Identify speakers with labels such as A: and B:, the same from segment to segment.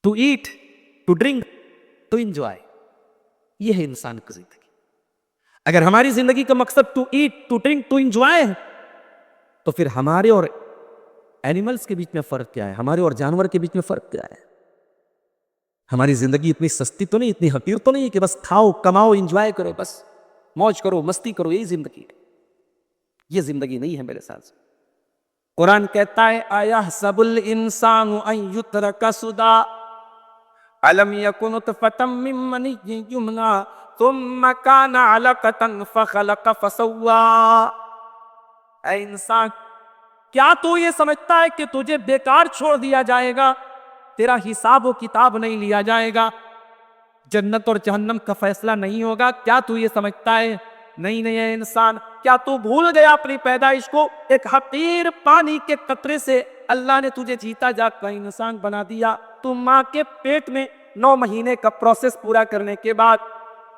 A: To eat, to drink, to enjoy. یہ ہے انسان کی زندگی. اگر ہماری زندگی کا مقصد to eat, to drink, to enjoy ہے تو پھر ہمارے اور اینیملز کے بیچ میں فرق کیا ہے؟ ہمارے اور جانور کے بیچ میں فرق کیا ہے؟ ہماری زندگی اتنی سستی تو نہیں، اتنی حقیر تو نہیں کہ بس کھاؤ، کماؤ، انجوائے کرو، بس موج کرو، مستی کرو، یہی زندگی ہے. یہ زندگی نہیں ہے میرے ساتھ. قرآن کہتا ہے اَيَحْسَبُ الْإِنسَانُ أَن يُتْرَكَ سُدًى أَلَمْ يَكُ نُطْفَةً مِّن مَّنِيٍّ يُمْنَىٰ ثُمَّ كَانَ عَلَقَةً فَخَلَقَ فَسَوَّىٰ. اے انسان، کیا تو یہ سمجھتا ہے کہ تجھے بیکار چھوڑ دیا جائے گا؟ تیرا حساب و کتاب نہیں لیا جائے گا، جنت اور جہنم کا فیصلہ نہیں ہوگا؟ کیا تو یہ سمجھتا ہے؟ نہیں نہیں اے انسان، کیا تو بھول گیا اپنی پیدائش کو؟ ایک حقیر پانی کے قطرے سے اللہ نے تجھے جیتا جاگتا انسان بنا دیا. تو ماں کے پیٹ میں 9 مہینے کا پروسیس پورا کرنے کے بعد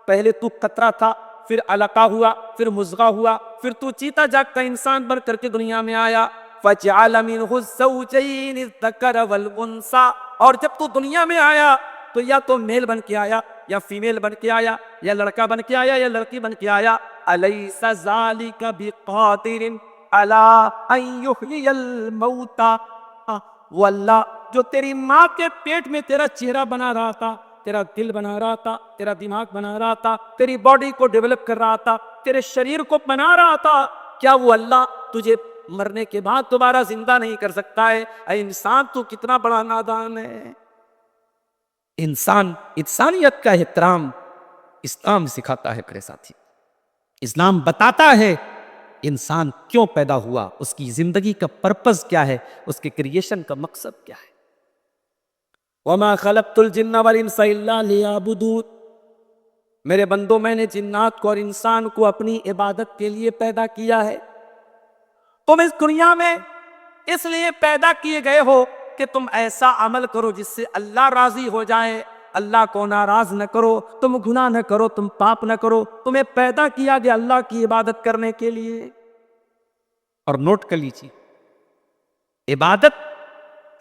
A: پہلے تو قطرہ تھا، پھر علقہ ہوا، پھر مضغہ ہوا، پھر تو چیتا جاگتا انسان بن کر کے دنیا میں آیا. فَجَعَلَ مِنْهُ الزَّوْجَيْنِ الذَّكَرَ وَالْأُنثَىٰ. اور جب تو دنیا میں آیا تو یا تو میل بن کے آیا، یا فیمیل بن کے آیا، یا لڑکا بن کے آیا، یا لڑکی بن کے آیا. أَلَيْسَ ذَلِكَ بِقَادِرٍ عَلَىٰ أَن يُحْيِيَ الْمَوْتَىٰ. وہ اللہ جو تیری ماں کے پیٹ میں تیرا چہرہ بنا رہا تھا، تیرا دل بنا رہا تھا، تیرا دماغ بنا رہا تھا، تیری باڈی کو ڈیولپ کر رہا تھا، تیرے شریر کو بنا رہا تھا، کیا وہ اللہ تجھے مرنے کے بعد دوبارہ زندہ نہیں کر سکتا ہے؟ اے انسان، تو کتنا بڑا نادان ہے. انسانیت کا احترام اسلام سکھاتا ہے میرے ساتھی. اسلام بتاتا ہے انسان کیوں پیدا ہوا، اس کی زندگی کا پرپز کیا ہے، اس کے کریشن کا مقصد کیا ہے. وَمَا خَلَقْتُ الْجِنَّ وَالْإِنسَ إِلَّا لِيَعْبُدُونِ. میرے بندوں، میں نے جنات کو اور انسان کو اپنی عبادت کے لیے پیدا کیا ہے. تم اس دنیا میں اس لیے پیدا کیے گئے ہو کہ تم ایسا عمل کرو جس سے اللہ راضی ہو جائے، اللہ کو ناراض نہ کرو، تم گناہ نہ کرو، تم پاپ نہ کرو. تمہیں پیدا کیا گیا اللہ کی عبادت کرنے کے لیے. اور نوٹ کر لیجیے، عبادت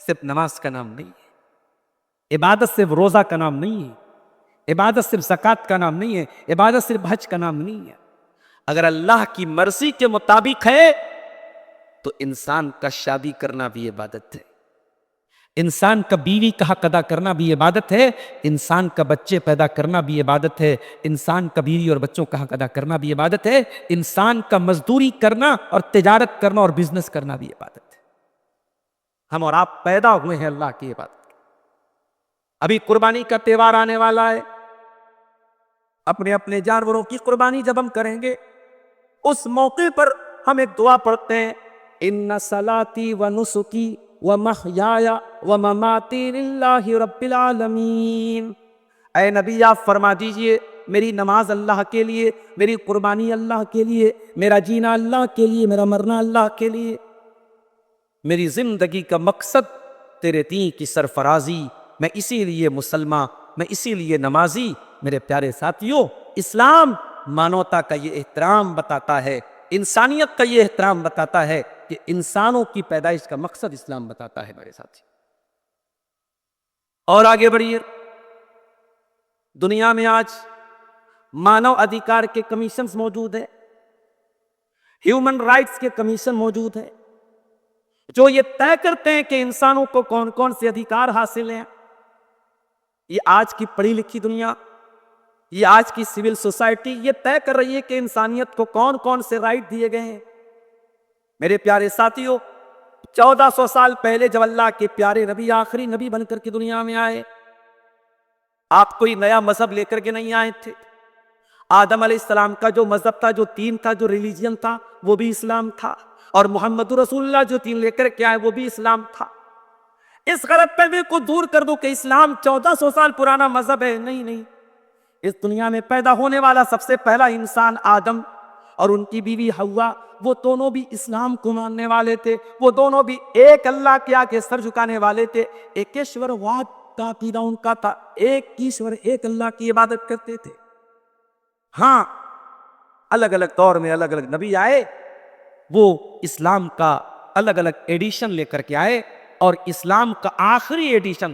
A: صرف نماز کا نام نہیں ہے، عبادت صرف روزہ کا نام نہیں ہے، عبادت صرف زکوٰۃ کا نام نہیں ہے، عبادت صرف حج کا نام نہیں ہے. اگر اللہ کی مرضی کے مطابق ہے تو انسان کا شادی کرنا بھی عبادت ہے، انسان کا بیوی کا حق ادا کرنا بھی عبادت ہے، انسان کا بچے پیدا کرنا بھی عبادت ہے، انسان کا بیوی اور بچوں کا حق ادا کرنا بھی عبادت ہے، انسان کا مزدوری کرنا اور تجارت کرنا اور بزنس کرنا بھی عبادت ہے. ہم اور آپ پیدا ہوئے ہیں اللہ کی عبادت. ابھی قربانی کا تہوار آنے والا ہے. اپنے اپنے جانوروں کی قربانی جب ہم کریں گے، اس موقع پر ہم ایک دعا پڑھتے ہیں، ان صلاتی و نسکی و محیای و مماتی للہ رب العالمین. اے نبی، آپ فرما دیجئے میری نماز اللہ کے لیے، میری قربانی اللہ کے لیے، میرا جینا اللہ کے لیے، میرا مرنا اللہ کے لیے. میری زندگی کا مقصد تیرے دین کی سرفرازی. میں اسی لیے مسلمان، میں اسی لیے نمازی. میرے پیارے ساتھیوں، اسلام مانوتا کا یہ احترام بتاتا ہے، انسانیت کا یہ احترام بتاتا ہے کہ انسانوں کی پیدائش کا مقصد اسلام بتاتا ہے میرے ساتھی. اور آگے بڑھیے. دنیا میں آج مانو ادھیکار کے کمیشنز موجود ہیں، ہیومن رائٹس کے کمیشن موجود ہیں، جو یہ طے کرتے ہیں کہ انسانوں کو کون کون سے ادھیکار حاصل ہیں. یہ آج کی پڑھی لکھی دنیا، یہ آج کی سول سوسائٹی یہ طے کر رہی ہے کہ انسانیت کو کون کون سے رائٹ دیے گئے ہیں. میرے پیارے ساتھیوں، 1400 سال پہلے جب اللہ کے پیارے نبی آخری نبی بن کر کے دنیا میں آئے، آپ کوئی نیا مذہب لے کر کے نہیں آئے تھے. آدم علیہ السلام کا جو مذہب تھا، جو دین تھا، جو ریلیجن تھا، وہ بھی اسلام تھا. اور محمد رسول اللہ جو دین لے کر کے آئے وہ بھی اسلام تھا. اس غلط فہمی کو دور کر دو کہ اسلام 1400 سال پرانا مذہب ہے. نہیں نہیں، اس دنیا میں پیدا ہونے والا سب سے پہلا انسان آدم اور ان کی بیوی حوا، وہ دونوں بھی اسلام کو ماننے والے تھے. وہ دونوں بھی ایک اللہ کے آگے سر جھکانے والے تھے. ایکیشور واد کا عقیدہ ان کا تھا، ایک ایشور، ایک اللہ کی عبادت کرتے تھے. ہاں، الگ الگ دور میں الگ الگ نبی آئے، وہ اسلام کا الگ الگ ایڈیشن لے کر کے آئے، اور اسلام کا آخری ایڈیشن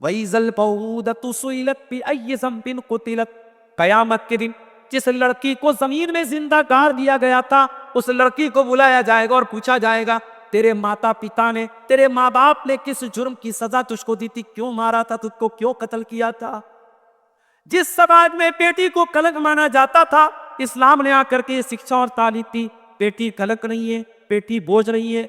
A: وَإِذَا الْمَوْءُودَةُ سُئِلَتْ بِأَيِّ ذَنبٍ قُتِلَتْ، قیامت کے دن جس لڑکی کو زمین میں زندہ گاڑ دیا گیا تھا، اس لڑکی کو بلایا جائے گا اور پوچھا جائے گا تیرے ماتا پتا نے، تیرے ماں باپ نے کس جرم کی سزا تجھ کو دی تھی، کیوں مارا تھا، تجھ کو کیوں قتل کیا تھا؟ جس سماج میں بیٹی کو کلنک مانا جاتا تھا، اسلام نے آ کر کے شکشا اور تعلیم دی، بیٹی کلنک نہیں ہے، بیٹی بوجھ نہیں ہے،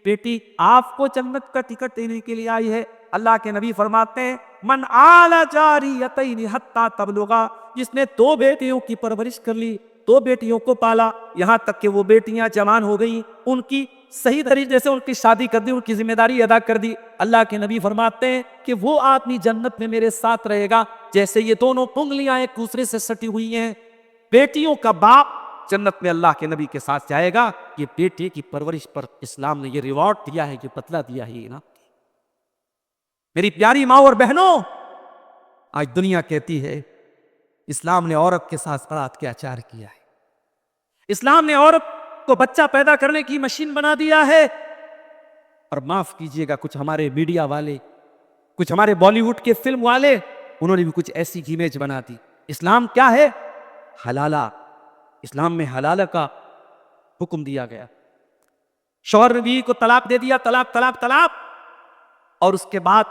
A: بیٹی آپ کو جنت کا ٹکٹ دینے کے لیے آئی ہے۔ اللہ کے نبی فرماتے ہیں من آل جاریتین حتی تبلغا، جس نے 2 بیٹیوں کی پرورش کر لی، 2 بیٹیوں کو پالا، یہاں تک کہ وہ بیٹیاں جوان ہو گئیں، ان کی صحیح طریقے سے ان کی شادی کر دی، ان کی ذمہ داری ادا کر دی، اللہ کے نبی فرماتے ہیں کہ وہ آدمی جنت میں میرے ساتھ رہے گا جیسے یہ دونوں انگلیاں ایک دوسرے سے سٹی ہوئی ہیں۔ بیٹیوں کا باپ جنت میں اللہ کے نبی کے ساتھ جائے گا۔ یہ بیٹے کی پرورش پر اسلام نے یہ ریوارڈ دیا ہے، یہ بدلہ دیا ہے نا۔ میری پیاری ماں اور بہنوں، آج دنیا کہتی ہے اسلام نے عورت کے ساتھ بڑا اتیاچار کیا ہے، اسلام نے عورت کو بچہ پیدا کرنے کی مشین بنا دیا ہے۔ اور معاف کیجئے گا، کچھ ہمارے میڈیا والے، کچھ ہمارے بالی ووڈ کے فلم والے، انہوں نے بھی کچھ ایسی امیج بنا دی۔ اسلام کیا ہے؟ حلالہ۔ اسلام میں حلالہ کا حکم دیا گیا، شوہر نے بیوی کو طلاق دے دیا، طلاق طلاق طلاق، اور اس کے بعد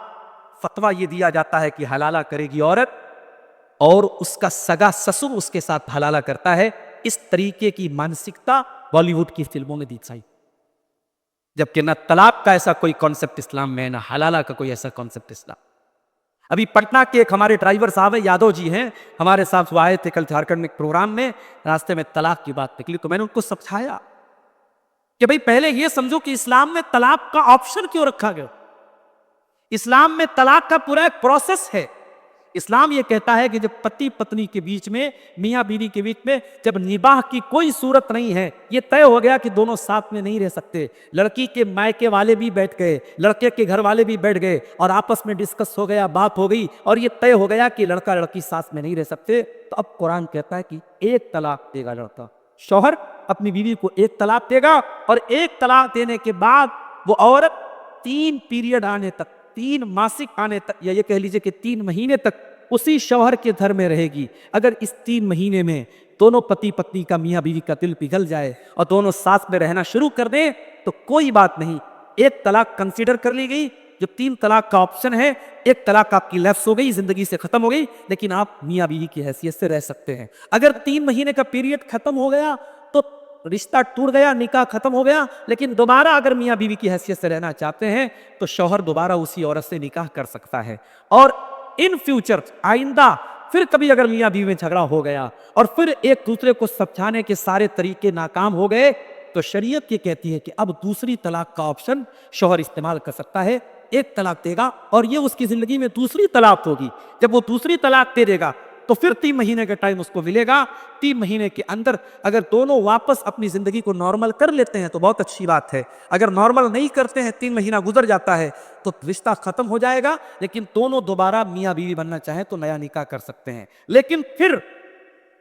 A: فتویٰ یہ دیا جاتا ہے کہ حلالہ کرے گی عورت، اور اس کا سگا سسر اس کے ساتھ حلالہ کرتا ہے۔ اس طریقے کی مانسکتا بالی ووڈ کی فلموں نے دکھائی، جبکہ نہ طلاق کا ایسا کوئی کانسیپٹ اسلام میں ہے، نہ حلالہ کا کوئی ایسا کانسیپٹ اسلام۔ ابھی پٹنہ کے ایک ہمارے ڈرائیور صاحب ہیں، یادو جی ہیں، ہمارے ساتھ وہ آئے تھے کل جھارکھنڈ میں ایک پروگرام میں، راستے میں طلاق کی بات نکلی تو میں نے ان کو سمجھایا کہ بھئی پہلے یہ سمجھو کہ اسلام میں طلاق کا آپشن کیوں رکھا گیا۔ اسلام میں طلاق کا پورا ایک پروسیس ہے۔ اسلام یہ کہتا ہے کہ جب پتی پتنی کے بیچ میں، میاں بیوی کے بیچ میں جب نباہ کی کوئی صورت نہیں ہے، یہ طے ہو گیا کہ دونوں ساتھ میں نہیں رہ سکتے، لڑکی کے مائکے والے بھی بیٹھ گئے، لڑکے کے گھر والے بھی بیٹھ گئے، اور آپس میں ڈسکس ہو گیا، بات ہو گئی، اور یہ طے ہو گیا کہ لڑکا لڑکی ساتھ میں نہیں رہ سکتے، تو اب قرآن کہتا ہے کہ 1 طلاق دے گا لڑکا، شوہر اپنی بیوی کو 1 طلاق دے گا، اور 1 طلاق دینے کے بعد وہ عورت 3 پیریڈ آنے تک، 3 ماسک آنے تک، یا یہ کہہ لیجئے کہ 3 مہینے تک اسی شوہر کے گھر میں رہے گی۔ اگر اس 3 مہینے میں دونوں پتی پتنی کا، میاں بیوی کا دل پگھل جائے اور دونوں ساتھ میں رہنا شروع کر دیں تو کوئی بات نہیں، 1 طلاق کنسیڈر کر لی گئی۔ جو 3 طلاق کا آپشن ہے، 1 طلاق آپ کی لیپس ہو گئی، زندگی سے ختم ہو گئی، لیکن آپ میاں بیوی کی حیثیت سے رہ سکتے ہیں۔ اگر 3 مہینے کا پیریڈ ختم ہو گیا تو رشتہ ٹوٹ گیا، نکاح ختم ہو گیا، لیکن دوبارہ اگر میاں بیوی کی حیثیت سے رہنا چاہتے ہیں تو شوہر دوبارہ اسی عورت سے نکاح کر سکتا ہے۔ اور ان فیوچر، آئندہ پھر کبھی اگر میاں بیوی میں جھگڑا ہو گیا اور پھر ایک دوسرے کو سمجھانے کے سارے طریقے ناکام ہو گئے تو شریعت یہ کہتی ہے کہ اب دوسری طلاق کا آپشن شوہر استعمال کر سکتا ہے۔ 1 طلاق دے گا اور یہ اس کی زندگی میں دوسری طلاق ہوگی۔ جب وہ دوسری طلاق دے گا تو پھر 3 مہینے کا ٹائم اس کو ملے گا۔ 3 مہینے کے اندر اگر دونوں واپس اپنی زندگی کو نارمل کر لیتے ہیں تو بہت اچھی بات ہے، اگر نارمل نہیں کرتے ہیں، 3 مہینہ گزر جاتا ہے تو رشتہ ختم ہو جائے گا، لیکن دونوں دوبارہ میاں بیوی بننا چاہیں تو نیا نکاح کر سکتے ہیں۔ لیکن پھر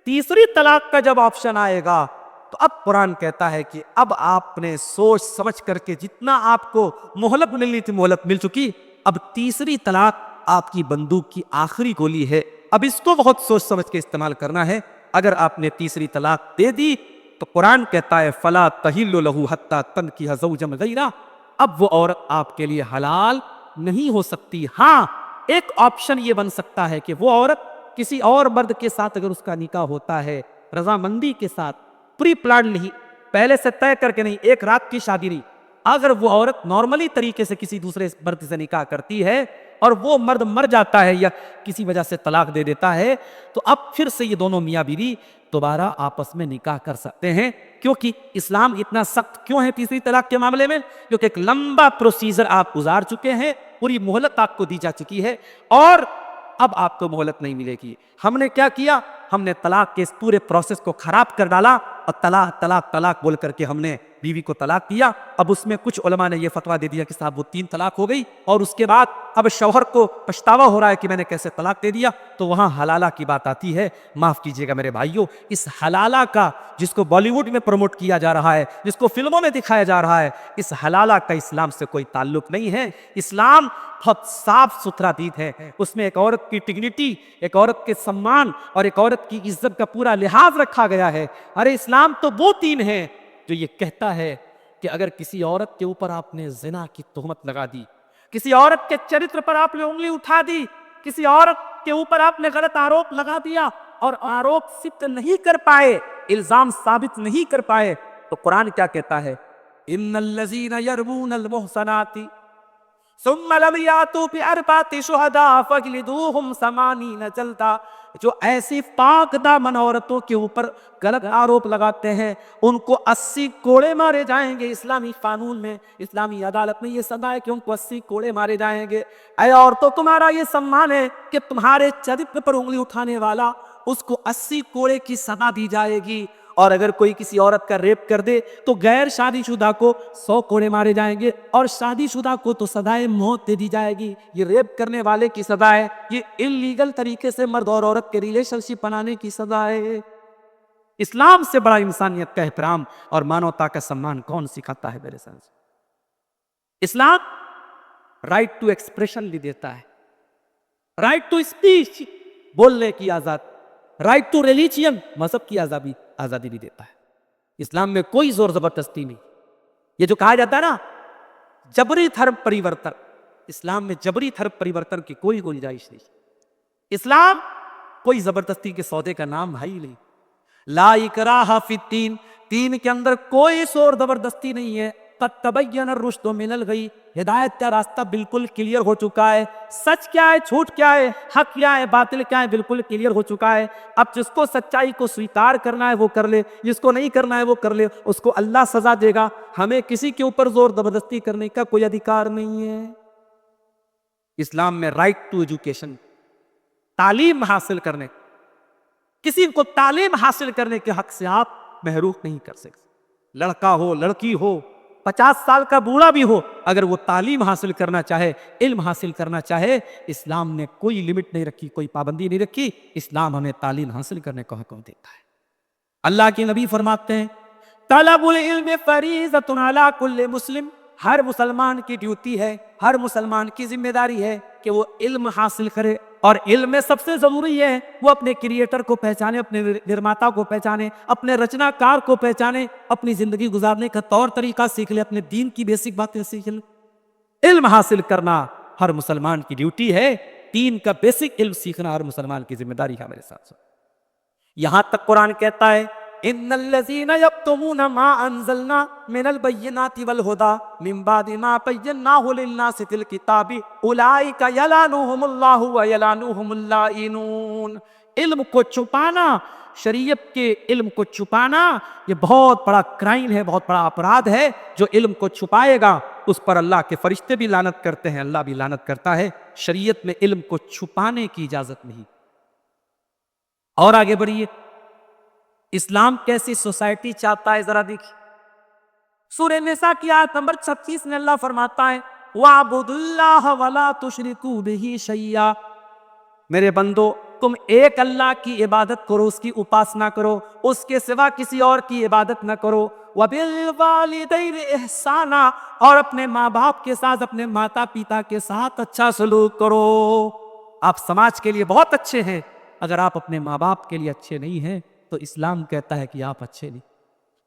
A: تیسری طلاق کا جب آپشن آئے گا تو اب قرآن کہتا ہے کہ اب آپ نے سوچ سمجھ کر کے جتنا آپ کو مہلت ملنی تھی مہلت مل چکی، اب تیسری طلاق آپ کی بندوق کی آخری گولی ہے، اب اس کو بہت سوچ سمجھ کے استعمال کرنا ہے۔ اگر آپ نے تیسری طلاق دے دی تو قرآن کہتا ہے فَلَا تَحِلُّ لَهُ حَتَّى تَنْكِحَ زَوْجًا غَيْرَهُ، اب وہ عورت آپ کے لیے حلال نہیں ہو سکتی۔ ہاں، ایک آپشن یہ بن سکتا ہے کہ وہ عورت کسی اور مرد کے ساتھ اگر اس کا نکاح ہوتا ہے رضامندی کے ساتھ، پری پلان نہیں، پہلے سے طے کر کے نہیں، ایک رات کی شادی نہیں، اگر وہ عورت نارملی طریقے سے کسی دوسرے مرد سے نکاح کرتی ہے اور وہ مرد مر جاتا ہے یا کسی وجہ سے طلاق دے دیتا ہے تو اب پھر سے یہ دونوں میاں بیوی دوبارہ آپس میں نکاح کر سکتے ہیں۔ کیونکہ اسلام اتنا سخت کیوں ہے تیسری طلاق کے معاملے میں؟ کیونکہ ایک لمبا پروسیجر آپ گزار چکے ہیں، پوری مہلت آپ کو دی جا چکی ہے اور اب آپ کو مہلت نہیں ملے گی۔ ہم نے کیا کیا؟ ہم نے طلاق کے اس پورے پروسیس کو خراب کر ڈالا اور طلاق طلاق طلاق بول کر کے ہم نے بیوی کو طلاق دیا. اب اس میں کچھ علماء نے یہ فتویٰ دے دیا کہ صاحب وہ 3 طلاق ہو گئی اور اس کے بعد اب شوہر کو پچھتاوا ہو رہا ہے کہ میں نے کیسے طلاق دے دیا. تو وہاں حلالہ کی بات آتی ہے. معاف کیجئے گا میرے بھائیوں، اس حلالہ کا جس کو بالی ووڈ میں پروموٹ کیا جا رہا ہے، جس کو فلموں میں دکھایا جا رہا ہے، اس حلالہ کا اسلام سے کوئی تعلق نہیں ہے. اسلام بہت صاف ستھرا دین ہے. اس میں ایک عورت کی ڈگنیٹی، ایک عورت کے سمان اور ایک عورت کی عزت کا پورا لحاظ رکھا گیا ہے. ارے اسلام تو وہ دین ہے جو یہ کہتا ہے کہ اگر کسی عورت کے اوپر آپ نے زنا کی تہمت لگا دی، کسی عورت کے چرتر پر آپ نے انگلی اٹھا دی، کسی عورت کے اوپر آپ نے غلط آروپ لگا دیا اور آروپ ثبت نہیں کر پائے، الزام ثابت نہیں کر پائے، تو قرآن کیا کہتا ہے؟ ان الذین یرمون المحصنات ثم لم یاتوا باربعۃ شہداء فاجلدوہم 80 جلدہ. جو ایسی پاک دامن عورتوں کے اوپر غلط آروپ لگاتے ہیں ان کو 80 کوڑے مارے جائیں گے. اسلامی قانون میں، اسلامی عدالت میں یہ سزا ہے کہ ان کو 80 کوڑے مارے جائیں گے. اے عورتوں، تمہارا یہ سمان ہے کہ تمہارے چرتر پر انگلی اٹھانے والا اس کو 80 کوڑے کی سزا دی جائے گی. اور اگر کوئی کسی عورت کا ریپ کر دے تو غیر شادی شدہ کو 100 کوڑے مارے جائیں گے اور شادی شدہ کو تو سزائے موت دے دی جائے گی. یہ ریپ کرنے والے کی سزا ہے، یہ انلیگل طریقے سے مرد اور عورت کے ریلیشن شپ بنانے کی سزا ہے. اسلام سے بڑا انسانیت کا احترام اور مانوتا کا سمان کون سکھاتا ہے میرے ساتھ؟ اسلام رائٹ ٹو ایکسپریشن بھی دیتا ہے، رائٹ ٹو اسپیچ بولنے کی آزاد، رائٹ ٹو ریلیجین مذہب کی آزادی بھی دیتا ہے. اسلام میں کوئی زور زبردستی نہیں. یہ جو کہا جاتا ہے نا جبری دھرم پریورتن، اسلام میں جبری دھرم پریورتن کی کوئی گنجائش نہیں. اسلام کوئی زبردستی کے سودے کا نام ہے ہی نہیں. لا اکراہ فی الدین، دین کے اندر کوئی زور زبردستی نہیں ہے. قد تبین الرشد من الغی، ہدایت کا راستہ بالکل کلیئر ہو چکا ہے. سچ کیا ہے، جھوٹ کیا ہے، حق کیا ہے، باطل کیا ہے، بالکل کلیئر ہو چکا ہے. اب جس کو سچائی کو سویکار کرنا ہے وہ کر لے، جس کو نہیں کرنا ہے وہ کر لے، اس کو اللہ سزا دے گا. ہمیں کسی کے اوپر زور زبردستی کرنے کا کوئی ادھیکار نہیں ہے. اسلام میں رائٹ ٹو ایجوکیشن، تعلیم حاصل کرنے، کسی کو تعلیم حاصل کرنے کے حق سے آپ محروم نہیں کر سکتے. لڑکا ہو، لڑکی ہو، 50 سال کا بوڑھا بھی ہو، اگر وہ تعلیم حاصل کرنا چاہے، علم حاصل کرنا چاہے، اسلام نے کوئی لمٹ نہیں رکھی، کوئی پابندی نہیں رکھی. اسلام ہمیں تعلیم حاصل کرنے کا حکم دیتا ہے. اللہ کے نبی فرماتے ہیں طلب العلم فریضۃ علی کل مسلم، ہر مسلمان کی ڈیوٹی ہے، ہر مسلمان کی ذمہ داری ہے کہ وہ علم حاصل کرے. اور علم میں سب سے ضروری ہے وہ اپنے کریٹر کو پہچانے، اپنے نرماتا کو پہچانے، اپنے رچنا کار کو پہچانے، اپنی زندگی گزارنے کا طور طریقہ سیکھ لے، اپنے دین کی بیسک باتیں سیکھ لے. علم حاصل کرنا ہر مسلمان کی ڈیوٹی ہے. دین کا بیسک علم سیکھنا ہر مسلمان کی ذمہ داری ہے. میرے ساتھ یہاں تک قرآن کہتا ہے ان الذین یکتمون ما انزلنا من البینات والہدی من بعد ما بیناہ للناس فی الکتاب اولئک یلعنہم اللہ ویلعنہم اللائنون. علم کو چھپانا، شریعت کے علم کو چھپانا، یہ بہت بڑا کرائم ہے، بہت بڑا اپرادھ ہے. جو علم کو چھپائے گا اس پر اللہ کے فرشتے بھی لعنت کرتے ہیں، اللہ بھی لعنت کرتا ہے. شریعت میں علم کو چھپانے کی اجازت نہیں. اور آگے بڑھیے، اسلام کیسی سوسائٹی چاہتا ہے ذرا دیکھیں. سورہ نساء کی آیت نمبر 36 میں اللہ فرماتا ہے وَاعْبُدُوا اللَّهَ وَلَا تُشْرِكُوا بِهِ شَيْئًا. میرے بندو، تم ایک اللہ کی عبادت کرو، اس کی اپاسنا کرو، اس کے سوا کسی اور کی عبادت نہ کرو. وَبِالْوَالِدَيْنِ إِحْسَانًا، اور اپنے ماں باپ کے ساتھ، اپنے ماتا پیتا کے ساتھ اچھا سلوک کرو. آپ سماج کے لیے بہت اچھے ہیں، اگر آپ اپنے ماں باپ کے لیے اچھے نہیں ہیں تو اسلام کہتا ہے کہ آپ اچھے نہیں.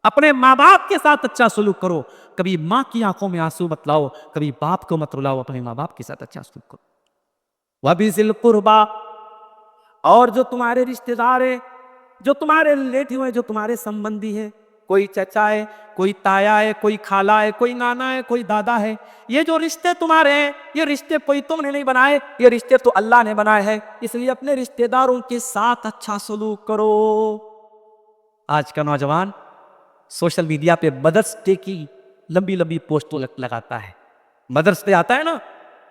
A: اپنے ماں باپ کے ساتھ اچھا سلوک کرو. کبھی ماں کی آنکھوں میں آنسو مت لاؤ، کبھی باپ کو مت رلاؤ، اپنے ماں باپ کے ساتھ اچھا سلوک کرو. وَبِذِي الْقُرْبَىٰ، اور جو تمہارے رشتہ دار ہیں، جو تمہارے ریلیٹیو ہیں، جو تمہارے سمبندھی ہیں، کوئی چچا ہے، کوئی تایا ہے، کوئی خالہ ہے، کوئی نانا ہے، کوئی دادا ہے. یہ جو رشتے تمہارے ہیں، یہ رشتے کوئی تم نے نہیں بنائے، یہ رشتے تو اللہ نے بنائے ہیں. اس لیے اپنے رشتہ داروں کے ساتھ اچھا سلوک کرو. آج کا نوجوان سوشل میڈیا پہ مدرس ڈے کی لمبی لمبی پوسٹوں لگاتا ہے. مدرس ڈے آتا ہے نا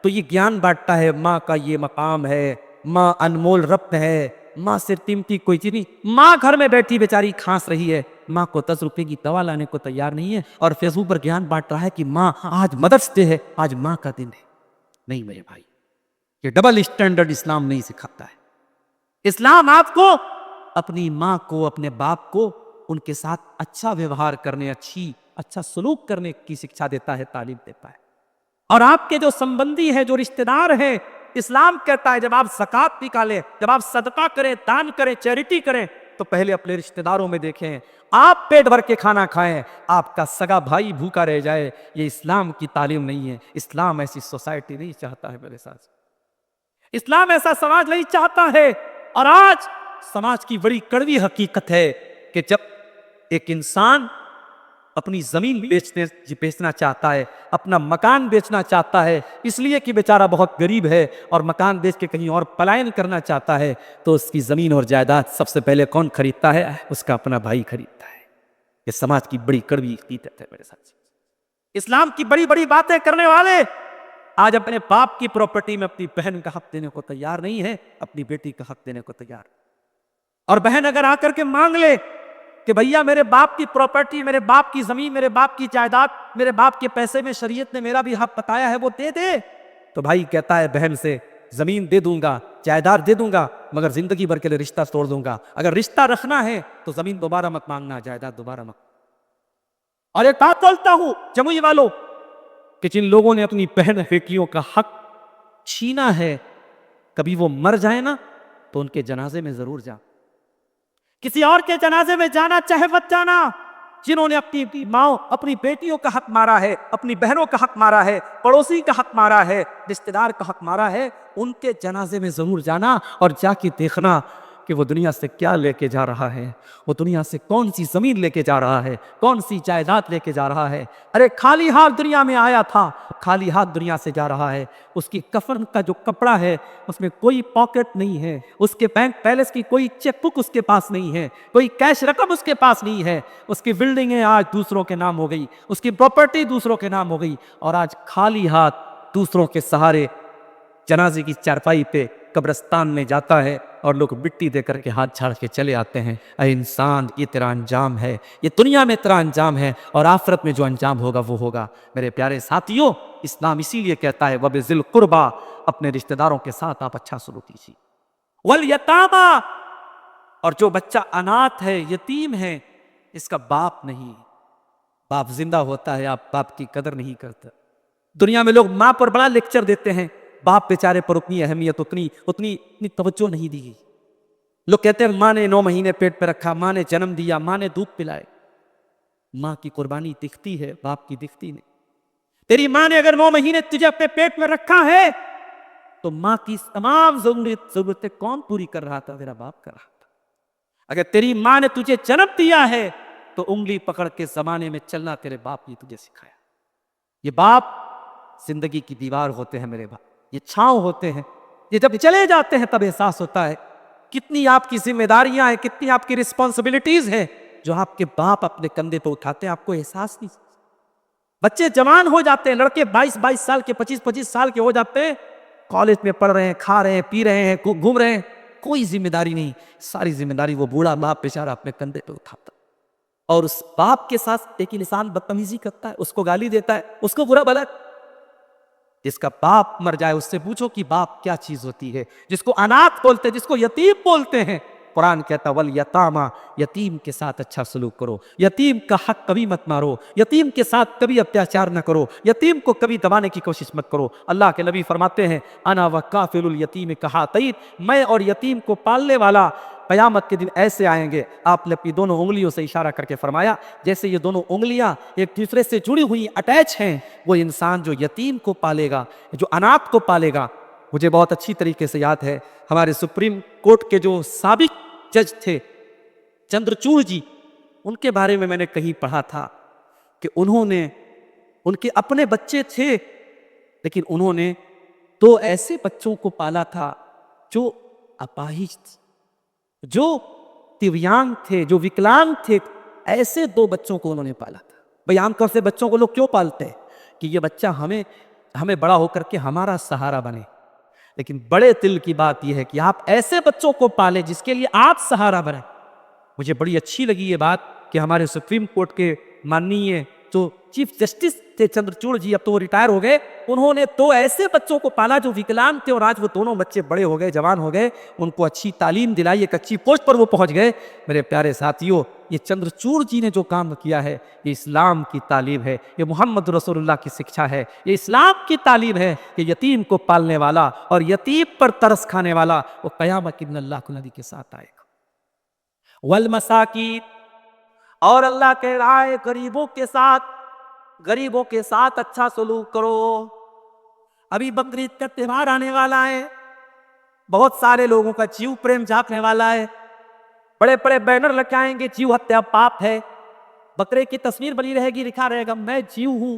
A: تو یہ گیان بانٹتا ہے، ماں کا یہ مقام ہے، ماں انمول رتن ہے، ماں سے قیمتی کوئی چیز نہیں. ماں گھر میں بیٹھی بیچاری کھانس رہی ہے، ماں کو 10 روپے کی دوا لانے کو تیار نہیں ہے اور فیس بک پر گیان بانٹ رہا ہے کہ ماں آج مدرس ڈے ہے، آج ماں کا دن ہے۔ نہیں میرے بھائی، یہ ڈبل اسٹینڈرڈ اسلام نہیں سکھاتا ہے۔ اسلام آپ کو اپنی ماں کو، اپنے باپ کو ان کے ساتھ اچھا ویوہار کرنے، اچھا سلوک کرنے کی شکشا دیتا ہے، تعلیم دیتا ہے۔ اور آپ کے جو سمبندی ہیں، جو رشتہ دار ہیں، اسلام کہتا ہے جب آپ زکوٰۃ نکالیں، جب آپ صدقہ کریں، دان کریں، چیریٹی کریں، تو پہلے اپنے رشتہ داروں میں دیکھیں۔ آپ پیٹ بھر کے کھانا کھائیں، آپ کا سگا بھائی بھوکا رہ جائے، یہ اسلام کی تعلیم نہیں ہے۔ اسلام ایسی سوسائٹی نہیں چاہتا ہے میرے ساتھ، اسلام ایسا سماج نہیں چاہتا ہے۔ اور آج سماج کی بڑی کڑوی حقیقت ہے کہ جب ایک انسان اپنی زمین بیچنا چاہتا ہے، اپنا مکان بیچنا چاہتا ہے، اس لیے کہ بیچارہ بہت غریب ہے اور مکان بیچ کے کہیں اور پلائن کرنا چاہتا ہے، تو اس کی زمین اور جائیداد سب سے پہلے کون خریدتا ہے؟ اس کا اپنا بھائی خریدتا ہے۔ یہ سماج کی بڑی کڑوی حقیقت ہے میرے ساتھ۔ اسلام کی بڑی بڑی باتیں کرنے والے آج اپنے باپ کی پراپرٹی میں اپنی بہن کا حق دینے کو تیار نہیں ہے، اپنی بیٹی کا حق دینے کو تیار۔ اور بہن اگر آ کر کے مانگ لے کہ بھیا میرے باپ کی پراپرٹی، میرے باپ کی زمین، میرے باپ کی جائیداد، میرے باپ کے پیسے میں شریعت نے میرا بھی حق بتایا ہے، وہ دے دے، تو بھائی کہتا ہے بہن سے زمین دے دوں گا، جائیداد دے دوں گا، مگر زندگی بھر کے لیے رشتہ توڑ دوں گا۔ اگر رشتہ رکھنا ہے تو زمین دوبارہ مت مانگنا، جائیداد دوبارہ مت۔ اور ایک بات بولتا ہوں جموئی والوں کہ جن لوگوں نے اپنی بہن بیٹیوں کا حق چھینا ہے، کبھی وہ مر جائے نا تو ان کے جنازے میں ضرور جا، کسی اور کے جنازے میں جانا چاہے مت جانا۔ جنہوں نے اپنی ماں، اپنی بیٹیوں کا حق مارا ہے، اپنی بہنوں کا حق مارا ہے، پڑوسی کا حق مارا ہے، رشتہ دار کا حق مارا ہے، ان کے جنازے میں ضرور جانا اور جا کے دیکھنا کہ وہ دنیا سے کیا لے کے جا رہا ہے، وہ دنیا سے کون سی زمین لے کے جا رہا ہے، کون سی جائیداد لے کے جا رہا ہے۔ ارے خالی ہاتھ دنیا میں آیا تھا، خالی ہاتھ دنیا سے جا رہا ہے۔ اس کی کفن کا جو کپڑا ہے اس میں کوئی پاکٹ نہیں ہے، اس کے بینک بیلنس کی کوئی چیک بک اس کے پاس نہیں ہے، کوئی کیش رقم اس کے پاس نہیں ہے۔ اس کی بلڈنگیں آج دوسروں کے نام ہو گئی، اس کی پراپرٹی دوسروں کے نام ہو گئی، اور آج خالی ہاتھ دوسروں کے سہارے جنازے کی چارپائی پہ قبرستان میں جاتا ہے اور لوگ مٹی دے کر کے ہاتھ چھاڑ کے چلے آتے ہیں۔ اے انسان، یہ تیرا انجام ہے، یہ دنیا میں تیرا انجام ہے، اور آخرت میں جو انجام ہوگا وہ ہوگا۔ میرے پیارے ساتھیوں، اسلام اسی لیے کہتا ہے وَبِذِل قُرْبَى، اپنے رشتہ داروں کے ساتھ آپ اچھا سلوک کیجیے۔ وَالْيَتَامَى، اور جو بچہ اناتھ ہے، یتیم ہے، اس کا باپ نہیں، باپ زندہ ہوتا ہے، آپ باپ کی قدر نہیں کرتے۔ دنیا میں لوگ ماں پر بڑا لیکچر دیتے ہیں، باپ بیچارے پر اتنی اہمیت، اتنی توجہ نہیں دی گئی۔ لوگ کہتے ہیں ماں نے 9 مہینے پیٹ پہ رکھا، ماں نے جنم دیا، ماں نے دودھ پلائے۔ ماں کی قربانی دکھتی ہے، باپ کی دکھتی نہیں۔ تیری ماں نے اگر 9 مہینے تجھے اپنے پیٹ میں رکھا ہے تو ماں کی تمام ضرورتیں کون پوری کر رہا تھا؟ تیرا باپ کر رہا تھا۔ اگر تیری ماں نے تجھے جنم دیا ہے تو انگلی پکڑ کے زمانے میں چلنا تیرے باپ نے تجھے سکھایا۔ یہ باپ زندگی کی دیوار ہوتے ہیں میرے باپ، یہ چھاؤں ہوتے ہیں، یہ جب چلے جاتے ہیں تب احساس ہوتا ہے کتنی آپ کی ذمہ داریاں ہیں، کتنی آپ کی رسپانسبلٹیز ہیں جو آپ کے باپ اپنے کندھے پہ اٹھاتے ہیں، آپ کو احساس نہیں۔ بچے جوان ہو جاتے ہیں، لڑکے 22 سال کے، 25 سال کے ہو جاتے ہیں، کالج میں پڑھ رہے ہیں، کھا رہے ہیں، پی رہے ہیں، گھوم رہے ہیں، کوئی ذمہ داری نہیں، ساری ذمہ داری وہ بوڑھا باپ بیچارہ اپنے کندھے پہ اٹھاتا۔ اور اس باپ کے ساتھ ایک انسان بدتمیزی کرتا ہے، اس کو گالی دیتا ہے، اس کو برا بھلا۔ جس کا باپ مر جائے اس سے پوچھو کہ باپ کیا چیز ہوتی ہے، جس کو اناتھ بولتے ہیں، جس کو یتیم بولتے ہیں۔ قرآن کہتا ہے وَالْيَتَامَى، یتیم کے ساتھ اچھا سلوک کرو، یتیم کا حق کبھی مت مارو، یتیم کے ساتھ کبھی اتیاچار نہ کرو، یتیم کو کبھی دبانے کی کوشش مت کرو۔ اللہ کے نبی فرماتے ہیں انا وکافل الیتیم کہاتین، میں اور یتیم کو پالنے والا قیامت کے دن ایسے آئیں گے۔ آپ نے اپنی دونوں انگلیوں سے اشارہ کر کے فرمایا جیسے یہ دونوں انگلیاں ایک دوسرے سے جڑی ہوئی اٹیچ ہیں، وہ انسان جو یتیم کو پالے گا، جو اناتھ کو پالے گا۔ مجھے بہت اچھی طریقے سے یاد ہے، ہمارے سپریم کورٹ کے جو سابق جج تھے چندرچوڑ جی، ان کے بارے میں نے کہیں پڑھا تھا کہ انہوں نے، ان کے اپنے بچے تھے لیکن انہوں نے 2 ایسے بچوں کو پالا تھا جو اپاہج تھے، جو دیویانگ تھے، جو وکلانگ تھے، ایسے 2 بچوں کو انہوں نے پالا تھا۔ بھئی عام طور سے بچوں کو لوگ کیوں پالتے ہیں؟ کہ یہ بچہ ہمیں بڑا ہو کر کے ہمارا سہارا بنے۔ لیکن بڑے دل کی بات یہ ہے کہ آپ ایسے بچوں کو پالیں جس کے لیے آپ سہارا بنیں۔ مجھے بڑی اچھی لگی یہ بات کہ ہمارے سپریم کورٹ کے ماننیے جو چیف جسٹس تھے چندرچوڑ جی، اب تو وہ ریٹائر ہو گئے، انہوں نے تو ایسے بچوں کو پالا جو وکلانگ تھے، اور آج وہ دونوں بچے بڑے ہو گئے، جوان ہو گئے، ان کو اچھی تعلیم دلائی، ایک اچھی پوسٹ پر وہ پہنچ گئے۔ میرے پیارے ساتھیوں، یہ چندرچوڑ جی نے جو کام کیا ہے، یہ اسلام کی تعلیم ہے، یہ محمد رسول اللہ کی شکشا ہے، یہ اسلام کی تعلیم ہے کہ یتیم کو پالنے والا اور یتیم پر ترس کھانے والا وہ قیامت کے دن اللہ کو نبی کے ساتھ آئے گا۔ والمساکین، اور اللہ کہہ رہا ہے غریبوں کے ساتھ اچھا سلوک کرو۔ ابھی بقرعید کا تہوار آنے والا ہے، بہت سارے لوگوں کا جیو پریم جاگنے والا ہے، بڑے بڑے بینر لگائیں گے جیو ہتیا پاپ ہے، بکرے کی تصویر بنی رہے گی، لکھا رہے گا میں جیو ہوں،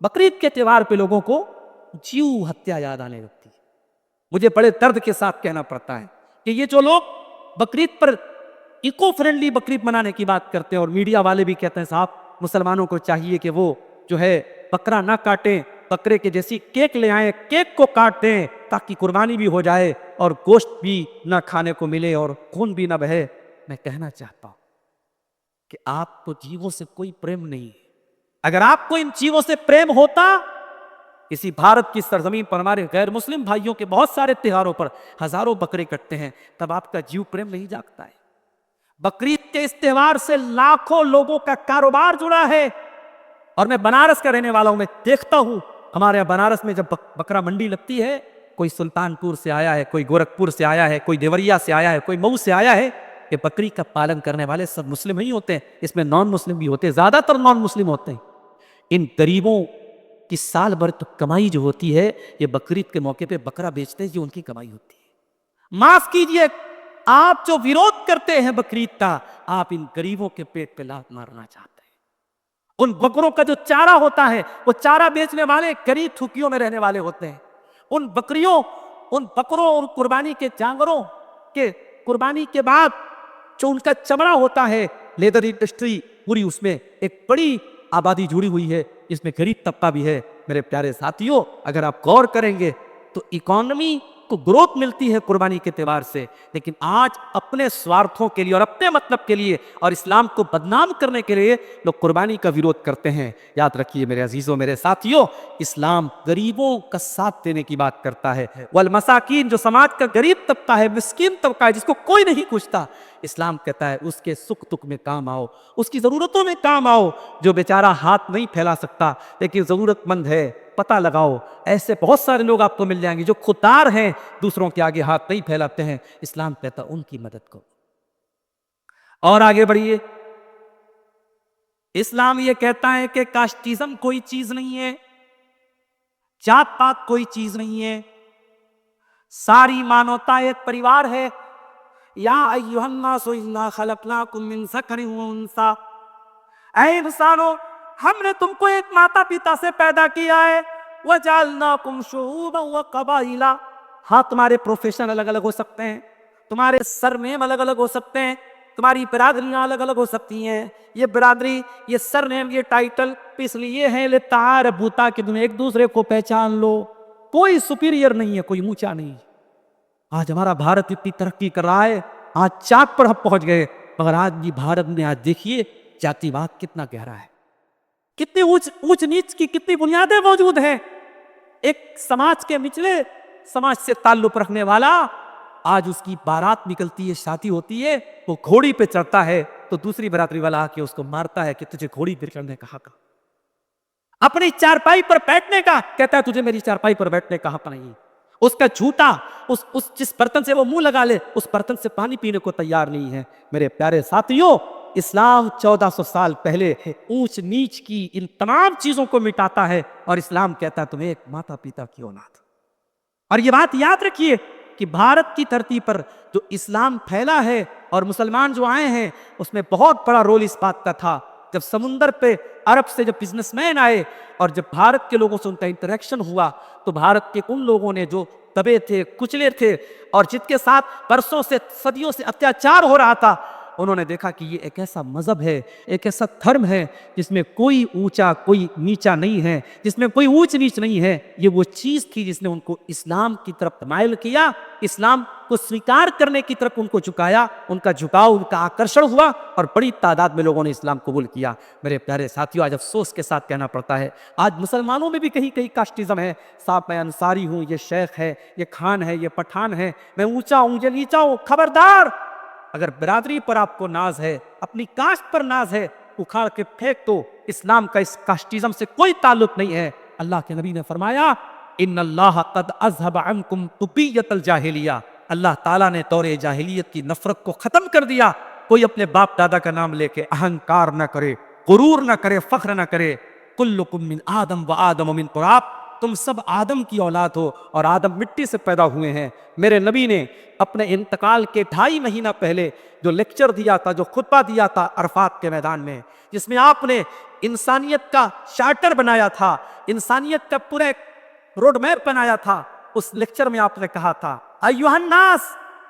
A: بقرعید کے تہوار پہ لوگوں کو جیو ہتیا یاد آنے لگتی ہے۔ مجھے بڑے درد کے ساتھ کہنا پڑتا ہے کہ یہ جو لوگ بقرعید پر ایکو فرینڈلی بقرعید منانے کی بات کرتے ہیں، اور میڈیا والے بھی کہتے ہیں صاحب مسلمانوں کو چاہیے کہ وہ جو ہے بکرا نہ کاٹیں، بکرے کے جیسی کیک لے آئیں، کیک کو کاٹ دیں تاکہ قربانی بھی ہو جائے اور گوشت بھی نہ کھانے کو ملے اور خون بھی نہ بہے۔ میں کہنا چاہتا ہوں کہ آپ کو جیووں سے کوئی پریم نہیں ہے۔ اگر آپ کو ان جیووں سے پریم ہوتا، اسی بھارت کی سرزمین پر ہمارے غیر مسلم بھائیوں کے بہت سارے تہواروں پر ہزاروں بکرے کٹتے ہیں، تب آپ کا جیو پریم نہیں جاگتا ہے۔ بقرعید کے اس تہوار سے لاکھوں لوگوں کا کاروبار جڑا ہے، اور میں بنارس کا رہنے والا ہوں، میں دیکھتا ہوں ہمارے یہاں بنارس میں جب بکرا منڈی لگتی ہے، کوئی سلطان پور سے آیا ہے، کوئی گورکھپور سے آیا ہے، کوئی دیوریا سے آیا ہے، کوئی مئو سے آیا ہے، کہ بکری کا پالن کرنے والے سب مسلم ہی ہوتے ہیں، اس میں نان مسلم بھی ہوتے ہیں، زیادہ تر نان مسلم ہوتے ہیں۔ ان غریبوں کی سال بھر تو کمائی جو ہوتی ہے، یہ بقرعید کے موقع پہ بکرا بیچتے ہیں، یہ ان کی کمائی ہوتی ہے۔ معاف کیجئے، آپ جو ویرود کرتے ہیں بقرعید کا، آپ ان غریبوں کے پیٹ پہ لات مارنا چاہتے ہیں۔ ان بکروں کا جو چارہ ہوتا ہے، وہ چارہ بیچنے والے غریب جھوپڑیوں میں رہنے والے ہوتے ہیں۔ ان بکروں اور قربانی کے جانوروں کے قربانی کے بعد جو ان کا چمڑا ہوتا ہے، لیدر انڈسٹری پوری، اس میں ایک بڑی آبادی جڑی ہوئی ہے، اس میں غریب طبقہ بھی ہے۔ میرے پیارے ساتھیوں، اگر آپ غور کریں گے تو اکانومی کو گروتھ ملتی ہے قربانی کے تہوار سے، لیکن آج اپنے سوارتھوں کے لیے اور اپنے مطلب کے لیے اور اسلام کو بدنام کرنے کے لیے لوگ قربانی کا ویرود کرتے ہیں۔ یاد رکھیے میرے عزیزوں، میرے ساتھیوں، اسلام غریبوں کا ساتھ دینے کی بات کرتا ہے۔ والمساکین، جو سماج کا غریب طبقہ ہے، مسکین طبقہ ہے، جس کو کوئی نہیں پوچھتا، اسلام کہتا ہے اس کے سکھ دکھ میں کام آؤ، اس کی ضرورتوں میں کام آؤ۔ جو بیچارہ ہاتھ نہیں پھیلا سکتا لیکن ضرورت مند ہے، پتہ لگاؤ۔ ایسے بہت سارے لوگ آپ کو مل جائیں گے جو خوددار ہیں، دوسروں کے آگے ہاتھ نہیں پھیلاتے ہیں، اسلام کہتا ان کی مدد کرو۔ اور آگے بڑھیے، اسلام یہ کہتا ہے کہ کاسٹیزم کوئی چیز نہیں ہے، جات پات کوئی چیز نہیں ہے، ساری مانوتا ایک پریوار ہے۔ یا ایھا الناس انا خلقناکم من ذکر و انثی، اے انسانوں، ہم نے تم کو ایک ماتا پتا سے پیدا کیا ہے۔ وجعلناکم شعوبا وقبائل، ہاں تمہارے پروفیشن الگ الگ ہو سکتے ہیں، تمہارے سرنیم الگ الگ ہو سکتے ہیں، تمہاری برادریاں الگ الگ ہو سکتی ہیں، یہ برادری، یہ سرنیم، یہ ٹائٹل اس لیے ہیں لتعارفوا، تاکہ تم ایک دوسرے کو پہچان لو۔ کوئی سپیریئر نہیں ہے، کوئی اونچا نہیں۔ آج ہمارا بھارت اتنی ترقی کر رہا ہے، آج چاند پر ہم پہنچ گئے، مگر آج بھی بھارت میں آج دیکھیے جاتی واد کتنا گہرا ہے، کتنی اونچ نیچ کی کتنی بنیادیں موجود ہیں۔ ایک سماج کے نچلے سماج سے تعلق رکھنے والا، آج اس کی بارات نکلتی ہے، شادی ہوتی ہے، وہ گھوڑی پہ چڑھتا ہے تو دوسری برادری والا آ کے اس کو مارتا ہے کہ تجھے گھوڑی پہ چڑھنے کا حق، اپنی چارپائی پر بیٹھنے کا کہتا ہے تجھے میری چارپائی پر بیٹھنے کا حق نہیں۔ اس کا جھوٹا، جس برتن سے وہ منہ لگا لے، اس برتن سے پانی پینے کو تیار نہیں ہے۔ میرے پیارے ساتھیوں، اسلام 1400 سال پہلے اونچ نیچ کی ان تمام چیزوں کو مٹاتا ہے، اور اسلام کہتا ہے تمہیں ایک ماتا پیتا کی اولاد۔ اور یہ بات یاد رکھیے کہ بھارت کی دھرتی پر جو اسلام پھیلا ہے اور مسلمان جو آئے ہیں، اس میں بہت بڑا رول اس بات کا تھا، جب سمندر پہ عرب سے جب بزنس مین آئے اور جب بھارت کے لوگوں سے ان کا انٹریکشن ہوا، تو بھارت کے ان لوگوں نے جو دبے تھے، کچلے تھے، اور جن کے ساتھ برسوں سے، صدیوں سے اتیاچار ہو رہا تھا، انہوں نے دیکھا کہ یہ ایک ایسا مذہب ہے، ایک ایسا دھرم ہے جس میں کوئی اونچا کوئی نیچا نہیں ہے، جس میں کوئی اونچ نیچ نہیں ہے۔ یہ وہ چیز تھی جس نے ان کو اسلام کی طرف مائل کیا، اسلام کو سویکار کرنے کی طرف ان کو جھکایا، ان کا جھکاؤ، ان کا آکرشن ہوا اور بڑی تعداد میں لوگوں نے اسلام قبول کیا۔ میرے پیارے ساتھیوں، آج افسوس کے ساتھ کہنا پڑتا ہے آج مسلمانوں میں بھی کہیں کہیں کاسٹزم ہے۔ صاحب میں انصاری ہوں، یہ شیخ ہے، یہ خان ہے، یہ پٹھان ہے، میں اونچا ہوں، یہ نیچا ہوں۔ خبردار، اگر برادری پر آپ کو ناز ہے، اپنی کاسٹ پر ناز ہے، اکھاڑ کے پھینک دو۔ اسلام کا اس کاسٹزم سے کوئی تعلق نہیں ہے۔ اللہ کے نبی نے فرمایا ان اللہ قد اذهب عنکم طبیۃ الجاہلیہ، اللہ تعالیٰ نے دور جاہلیت کی نفرت کو ختم کر دیا۔ کوئی اپنے باپ دادا کا نام لے کے اہنکار نہ کرے، غرور نہ کرے، فخر نہ کرے۔ کلکم من آدم و آدم من تراب، تم سب آدم کی اولاد ہو اور آدم مٹی سے پیدا ہوئے ہیں۔ میرے نبی نے اپنے انتقال کے 2.5 مہینہ پہلے جو لیکچر دیا تھا، جو خطبہ دیا تھا عرفات کے میدان میں، جس میں آپ نے انسانیت کا چارٹر بنایا تھا، انسانیت کا پورا ایک روڈ میپ بنایا تھا، اس لیکچر میں آپ نے کہا تھا ایھا الناس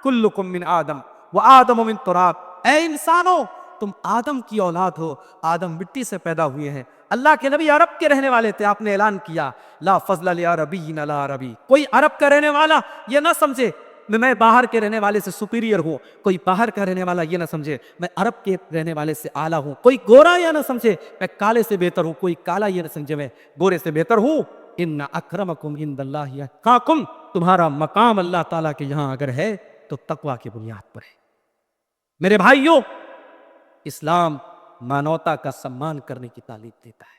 A: کلکم من آدم و آدم من تراب، اے انسانوں تم آدم کی اولاد ہو، آدم مٹی سے پیدا ہوئے ہیں۔ اللہ کے نبی عرب کے رہنے والے تھے، آپ نے اعلان کیا لا فضل لعربی علی عربی، کوئی عرب کا رہنے والا یہ نہ سمجھے میں باہر کے رہنے والے سے سپیریئر ہوں، کوئی باہر کا رہنے والا یہ نہ سمجھے میں عرب کے رہنے والے سے اعلیٰ ہوں، کوئی گورا یہ نہ سمجھے میں کالے سے بہتر ہوں، کوئی کالا یہ نہ سمجھے میں گورے سے بہتر ہوں۔ ان اکرمکم عند اللہ اتقاکم، تمہارا مقام اللہ تعالیٰ کے یہاں اگر ہے تو تقوی کی بنیاد پر ہے۔ میرے بھائیوں، اسلام مانوتا کا سمان کرنے کی تعلیم دیتا ہے۔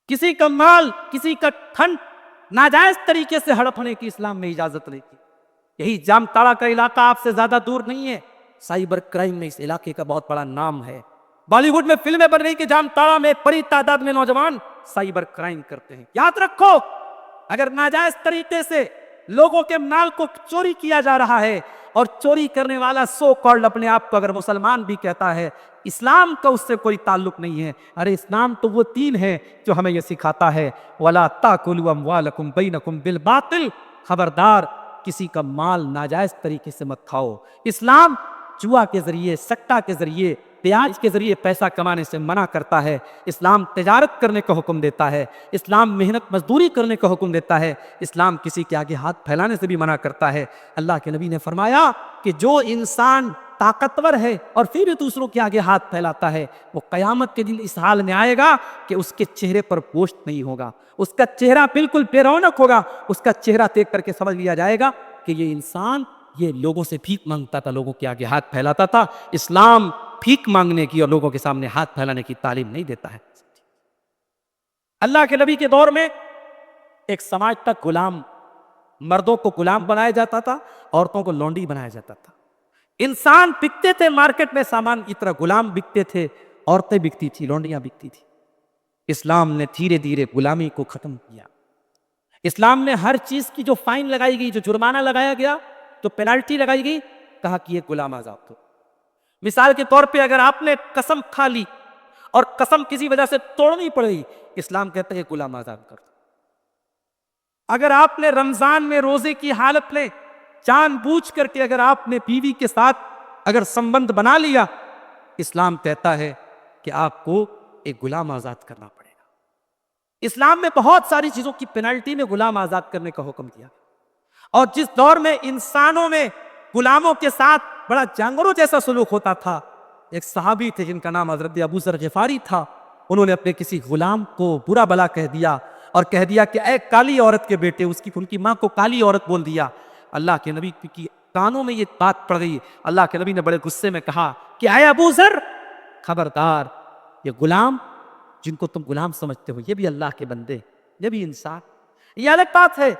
A: کسی کا مال، کسی کا دھن ناجائز طریقے سے ہڑپنے کی اسلام میں اجازت نہیں کی۔ یہی جامتاڑا کا علاقہ آپ سے زیادہ دور نہیں ہے، سائبر کرائم میں اس علاقے کا بہت بڑا نام ہے۔ بالی ووڈ میں فلمیں بن رہی کہ جامتاڑا میں بڑی تعداد میں نوجوان سائبر کرائم کرتے ہیں۔ یاد رکھو، اگر ناجائز طریقے سے لوگوں کے مال کو چوری کیا جا رہا ہے اور چوری کرنے والا سو کالڈ اپنے آپ کو اگر مسلمان بھی کہتا ہے، اسلام کا اس سے کوئی تعلق نہیں ہے۔ ارے اسلام تو وہ دین ہے جو ہمیں یہ سکھاتا ہے وَلَا تَأْكُلُوا أَمْوَالَكُمْ بَيْنَكُمْ بِالْبَاطِلِ، خبردار کسی کا مال ناجائز طریقے سے مت کھاؤ۔ اسلام جوا کے ذریعے، سٹہ کے ذریعے، پیاز کے ذریعے پیسہ کمانے سے منع کرتا ہے۔ اسلام تجارت کرنے کا حکم دیتا ہے، اسلام محنت مزدوری کرنے کا حکم دیتا ہے، اسلام کسی کے آگے ہاتھ پھیلانے سے بھی منع کرتا ہے۔ اللہ کے نبی نے فرمایا کہ جو انسان طاقتور ہے اور پھر بھی دوسروں کے آگے ہاتھ پھیلاتا ہے، وہ قیامت کے دن اس حال میں آئے گا کہ اس کے چہرے پر گوشت نہیں ہوگا، اس کا چہرہ بالکل بے رونق ہوگا، اس کا چہرہ دیکھ کر کے سمجھ لیا جائے گا کہ یہ انسان یہ لوگوں سے بھیک مانگتا تھا، لوگوں کے آگے ہاتھ پھیلاتا تھا۔ اسلام بھیک مانگنے کی اور لوگوں کے سامنے ہاتھ پھیلانے کی تعلیم نہیں دیتا ہے۔ اللہ کے نبی کے دور میں ایک سماج تک غلام، مردوں کو غلام بنایا جاتا تھا، عورتوں کو لونڈی بنایا جاتا تھا۔ انسان بکتے تھے مارکیٹ میں، سامان کی طرح غلام بکتے تھے، عورتیں بکتی تھی، لونڈیاں بکتی تھی۔ اسلام نے دھیرے دھیرے غلامی کو ختم کیا۔ اسلام نے ہر چیز کی جو فائن لگائی گئی، جو جرمانہ لگایا گیا، جو پینالٹی لگائی گئی، کہا کہ یہ غلام آزاد ہو۔ مثال کے طور پہ اگر آپ نے قسم کھا لی اور قسم کسی وجہ سے توڑنی پڑ گئی، اسلام کہتا ہے غلام آزاد کر دو۔ اگر آپ نے رمضان میں روزے کی حالت میں جان بوجھ کر کے اگر آپ نے بیوی کے ساتھ اگر سمبند بنا لیا، اسلام کہتا ہے کہ آپ کو ایک غلام آزاد کرنا پڑے گا۔ اسلام میں بہت ساری چیزوں کی پینالٹی میں غلام آزاد کرنے کا حکم دیا۔ اور جس دور میں انسانوں میں غلاموں کے ساتھ بڑا جانوروں جیسا سلوک ہوتا تھا، ایک صحابی تھے جن کا نام حضرت ابو ذر غفاری تھا، انہوں نے اپنے کسی غلام کو برا بلا کہہ دیا اور کہہ دیا کہ اے کالی عورت کے بیٹے، ان کی ماں کو کالی عورت بول دیا۔ اللہ کے نبی کی کانوں میں یہ بات پڑ گئی، اللہ کے نبی نے بڑے غصے میں کہا کہ اے ابو ذر، خبردار، یہ غلام جن کو تم غلام سمجھتے ہو یہ بھی اللہ کے بندے، یہ بھی انسان، یہ الگ بات ہے۔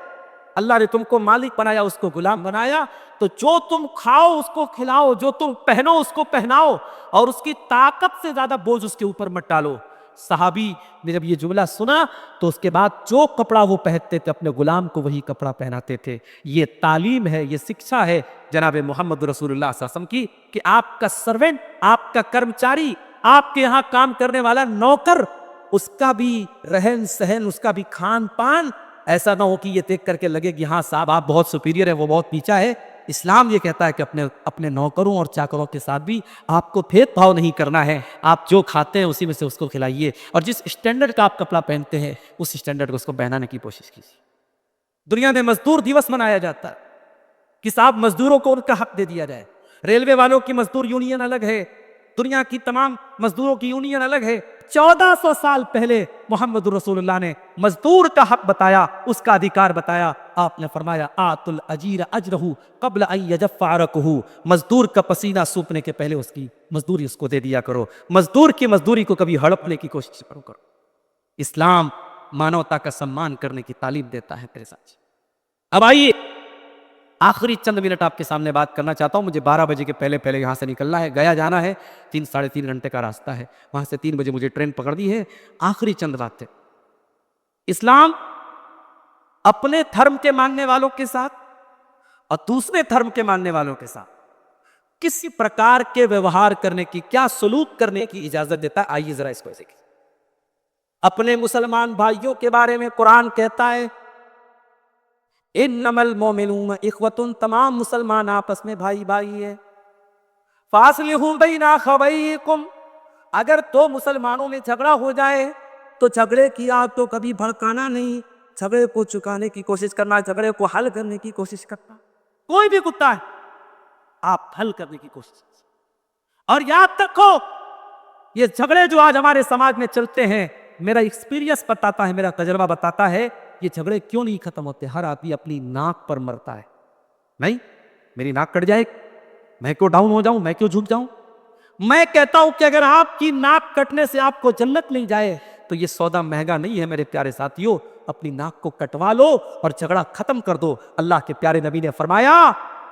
A: اللہ نے تم کو مالک بنایا، اس کو غلام بنایا، تو جو تم کھاؤ اس کو کھلاؤ، جو تم پہنو اس کو پہناؤ، اور اس کی طاقت سے زیادہ بوجھ اس کے اوپر مت ڈالو۔ صحابی نے جب یہ جملہ سنا تو اس کے بعد جو کپڑا وہ پہنتے تھے اپنے غلام کو وہی کپڑا پہناتے تھے۔ یہ تعلیم ہے، یہ شکشا ہے جناب محمد رسول اللہ صلی اللہ علیہ وسلم کی کہ آپ کا سرونٹ، آپ کا کرمچاری، آپ کے یہاں کام کرنے والا نوکر، اس کا بھی رہن سہن، اس کا بھی کھان پان ایسا نہ ہو کہ یہ دیکھ کر کے لگے کہ ہاں صاحب آپ بہت سپیریئر ہے، وہ بہت نیچا ہے۔ اسلام یہ کہتا ہے کہ اپنے نوکروں اور چاکروں کے ساتھ بھی آپ کو بھید بھاؤ نہیں کرنا ہے. آپ جو کھاتے ہیں اسی میں سے اس کو کھلائیے, اور جس اسٹینڈرڈ کا آپ کپڑا پہنتے ہیں اس اسٹینڈرڈ کو اس کو پہنانے کی کوشش کیجیے. دنیا میں مزدور دیوس منایا جاتا ہے کہ صاحب مزدوروں کو ان کا حق دے دیا جائے. ریلوے والوں کی مزدور یونین الگ ہے, دنیا کی تمام مزدوروں کی یونین الگ ہے. 1400 سال پہلے محمد رسول اللہ نے مزدور کا حق بتایا, اس کا ادھیکار بتایا. آپ نے فرمایا آت الاجیر اجرہ قبل ان یجف عرقہ, مزدور کا پسینہ سوکھنے کے پہلے اس کی مزدوری اس کو دے دیا کرو. مزدور کی مزدوری کو کبھی ہڑپنے کی کوشش کرو. اسلام مانوتا کا سمان کرنے کی تعلیم دیتا ہے میرے ساتھ. اب آئیے آخری چند منٹ آپ کے سامنے بات کرنا چاہتا ہوں. مجھے 12 بجے کے پہلے یہاں سے نکلنا ہے, گیا جانا ہے. 3-3.5 گھنٹے کا راستہ ہے, وہاں سے 3 بجے مجھے ٹرین پکڑنی ہے. آخری چند باتیں. اسلام اپنے دھرم کے ماننے والوں کے ساتھ اور دوسرے دھرم کے ماننے والوں کے ساتھ کسی پرکار کے ویوہار کرنے کی, کیا سلوک کرنے کی اجازت دیتا ہے. آئیے ذرا اس کو دیکھیں. اپنے مسلمان بھائیوں کے بارے میں قرآن کہتا ہے انما المؤمنون اخوۃ, تمام مسلمان آپس میں بھائی بھائی ہیں. فاصلحوا بین اخویکم, اگر دو مسلمانوں میں جھگڑا ہو جائے تو جھگڑے کی آگ تو کبھی بھڑکانا نہیں, جھگڑے کو چکانے کی کوشش کرنا, جھگڑے کو حل کرنے کی کوشش کرنا. کوئی بھی کتا ہے آپ حل کرنے کی کوشش کریں. اور یاد رکھو یہ جھگڑے جو آج ہمارے سماج میں چلتے ہیں, میرا ایکسپیرینس بتاتا ہے, میرا تجربہ بتاتا ہے, یہ جھگڑے کیوں نہیں ختم ہوتے. ہر آدمی اپنی ناک پر مرتا ہے. نہیں, میری ناک کٹ جائے, میں کیوں ڈاؤن ہو جاؤں, میں کیوں جھک جاؤں. میں کہتا ہوں کہ اگر آپ کی ناک کٹنے سے آپ کو جنت نہیں جائے تو یہ سودا مہنگا نہیں ہے میرے پیارے ساتھیوں. اپنی ناک کو کٹوا لو اور جھگڑا ختم کر دو. اللہ کے پیارے نبی نے فرمایا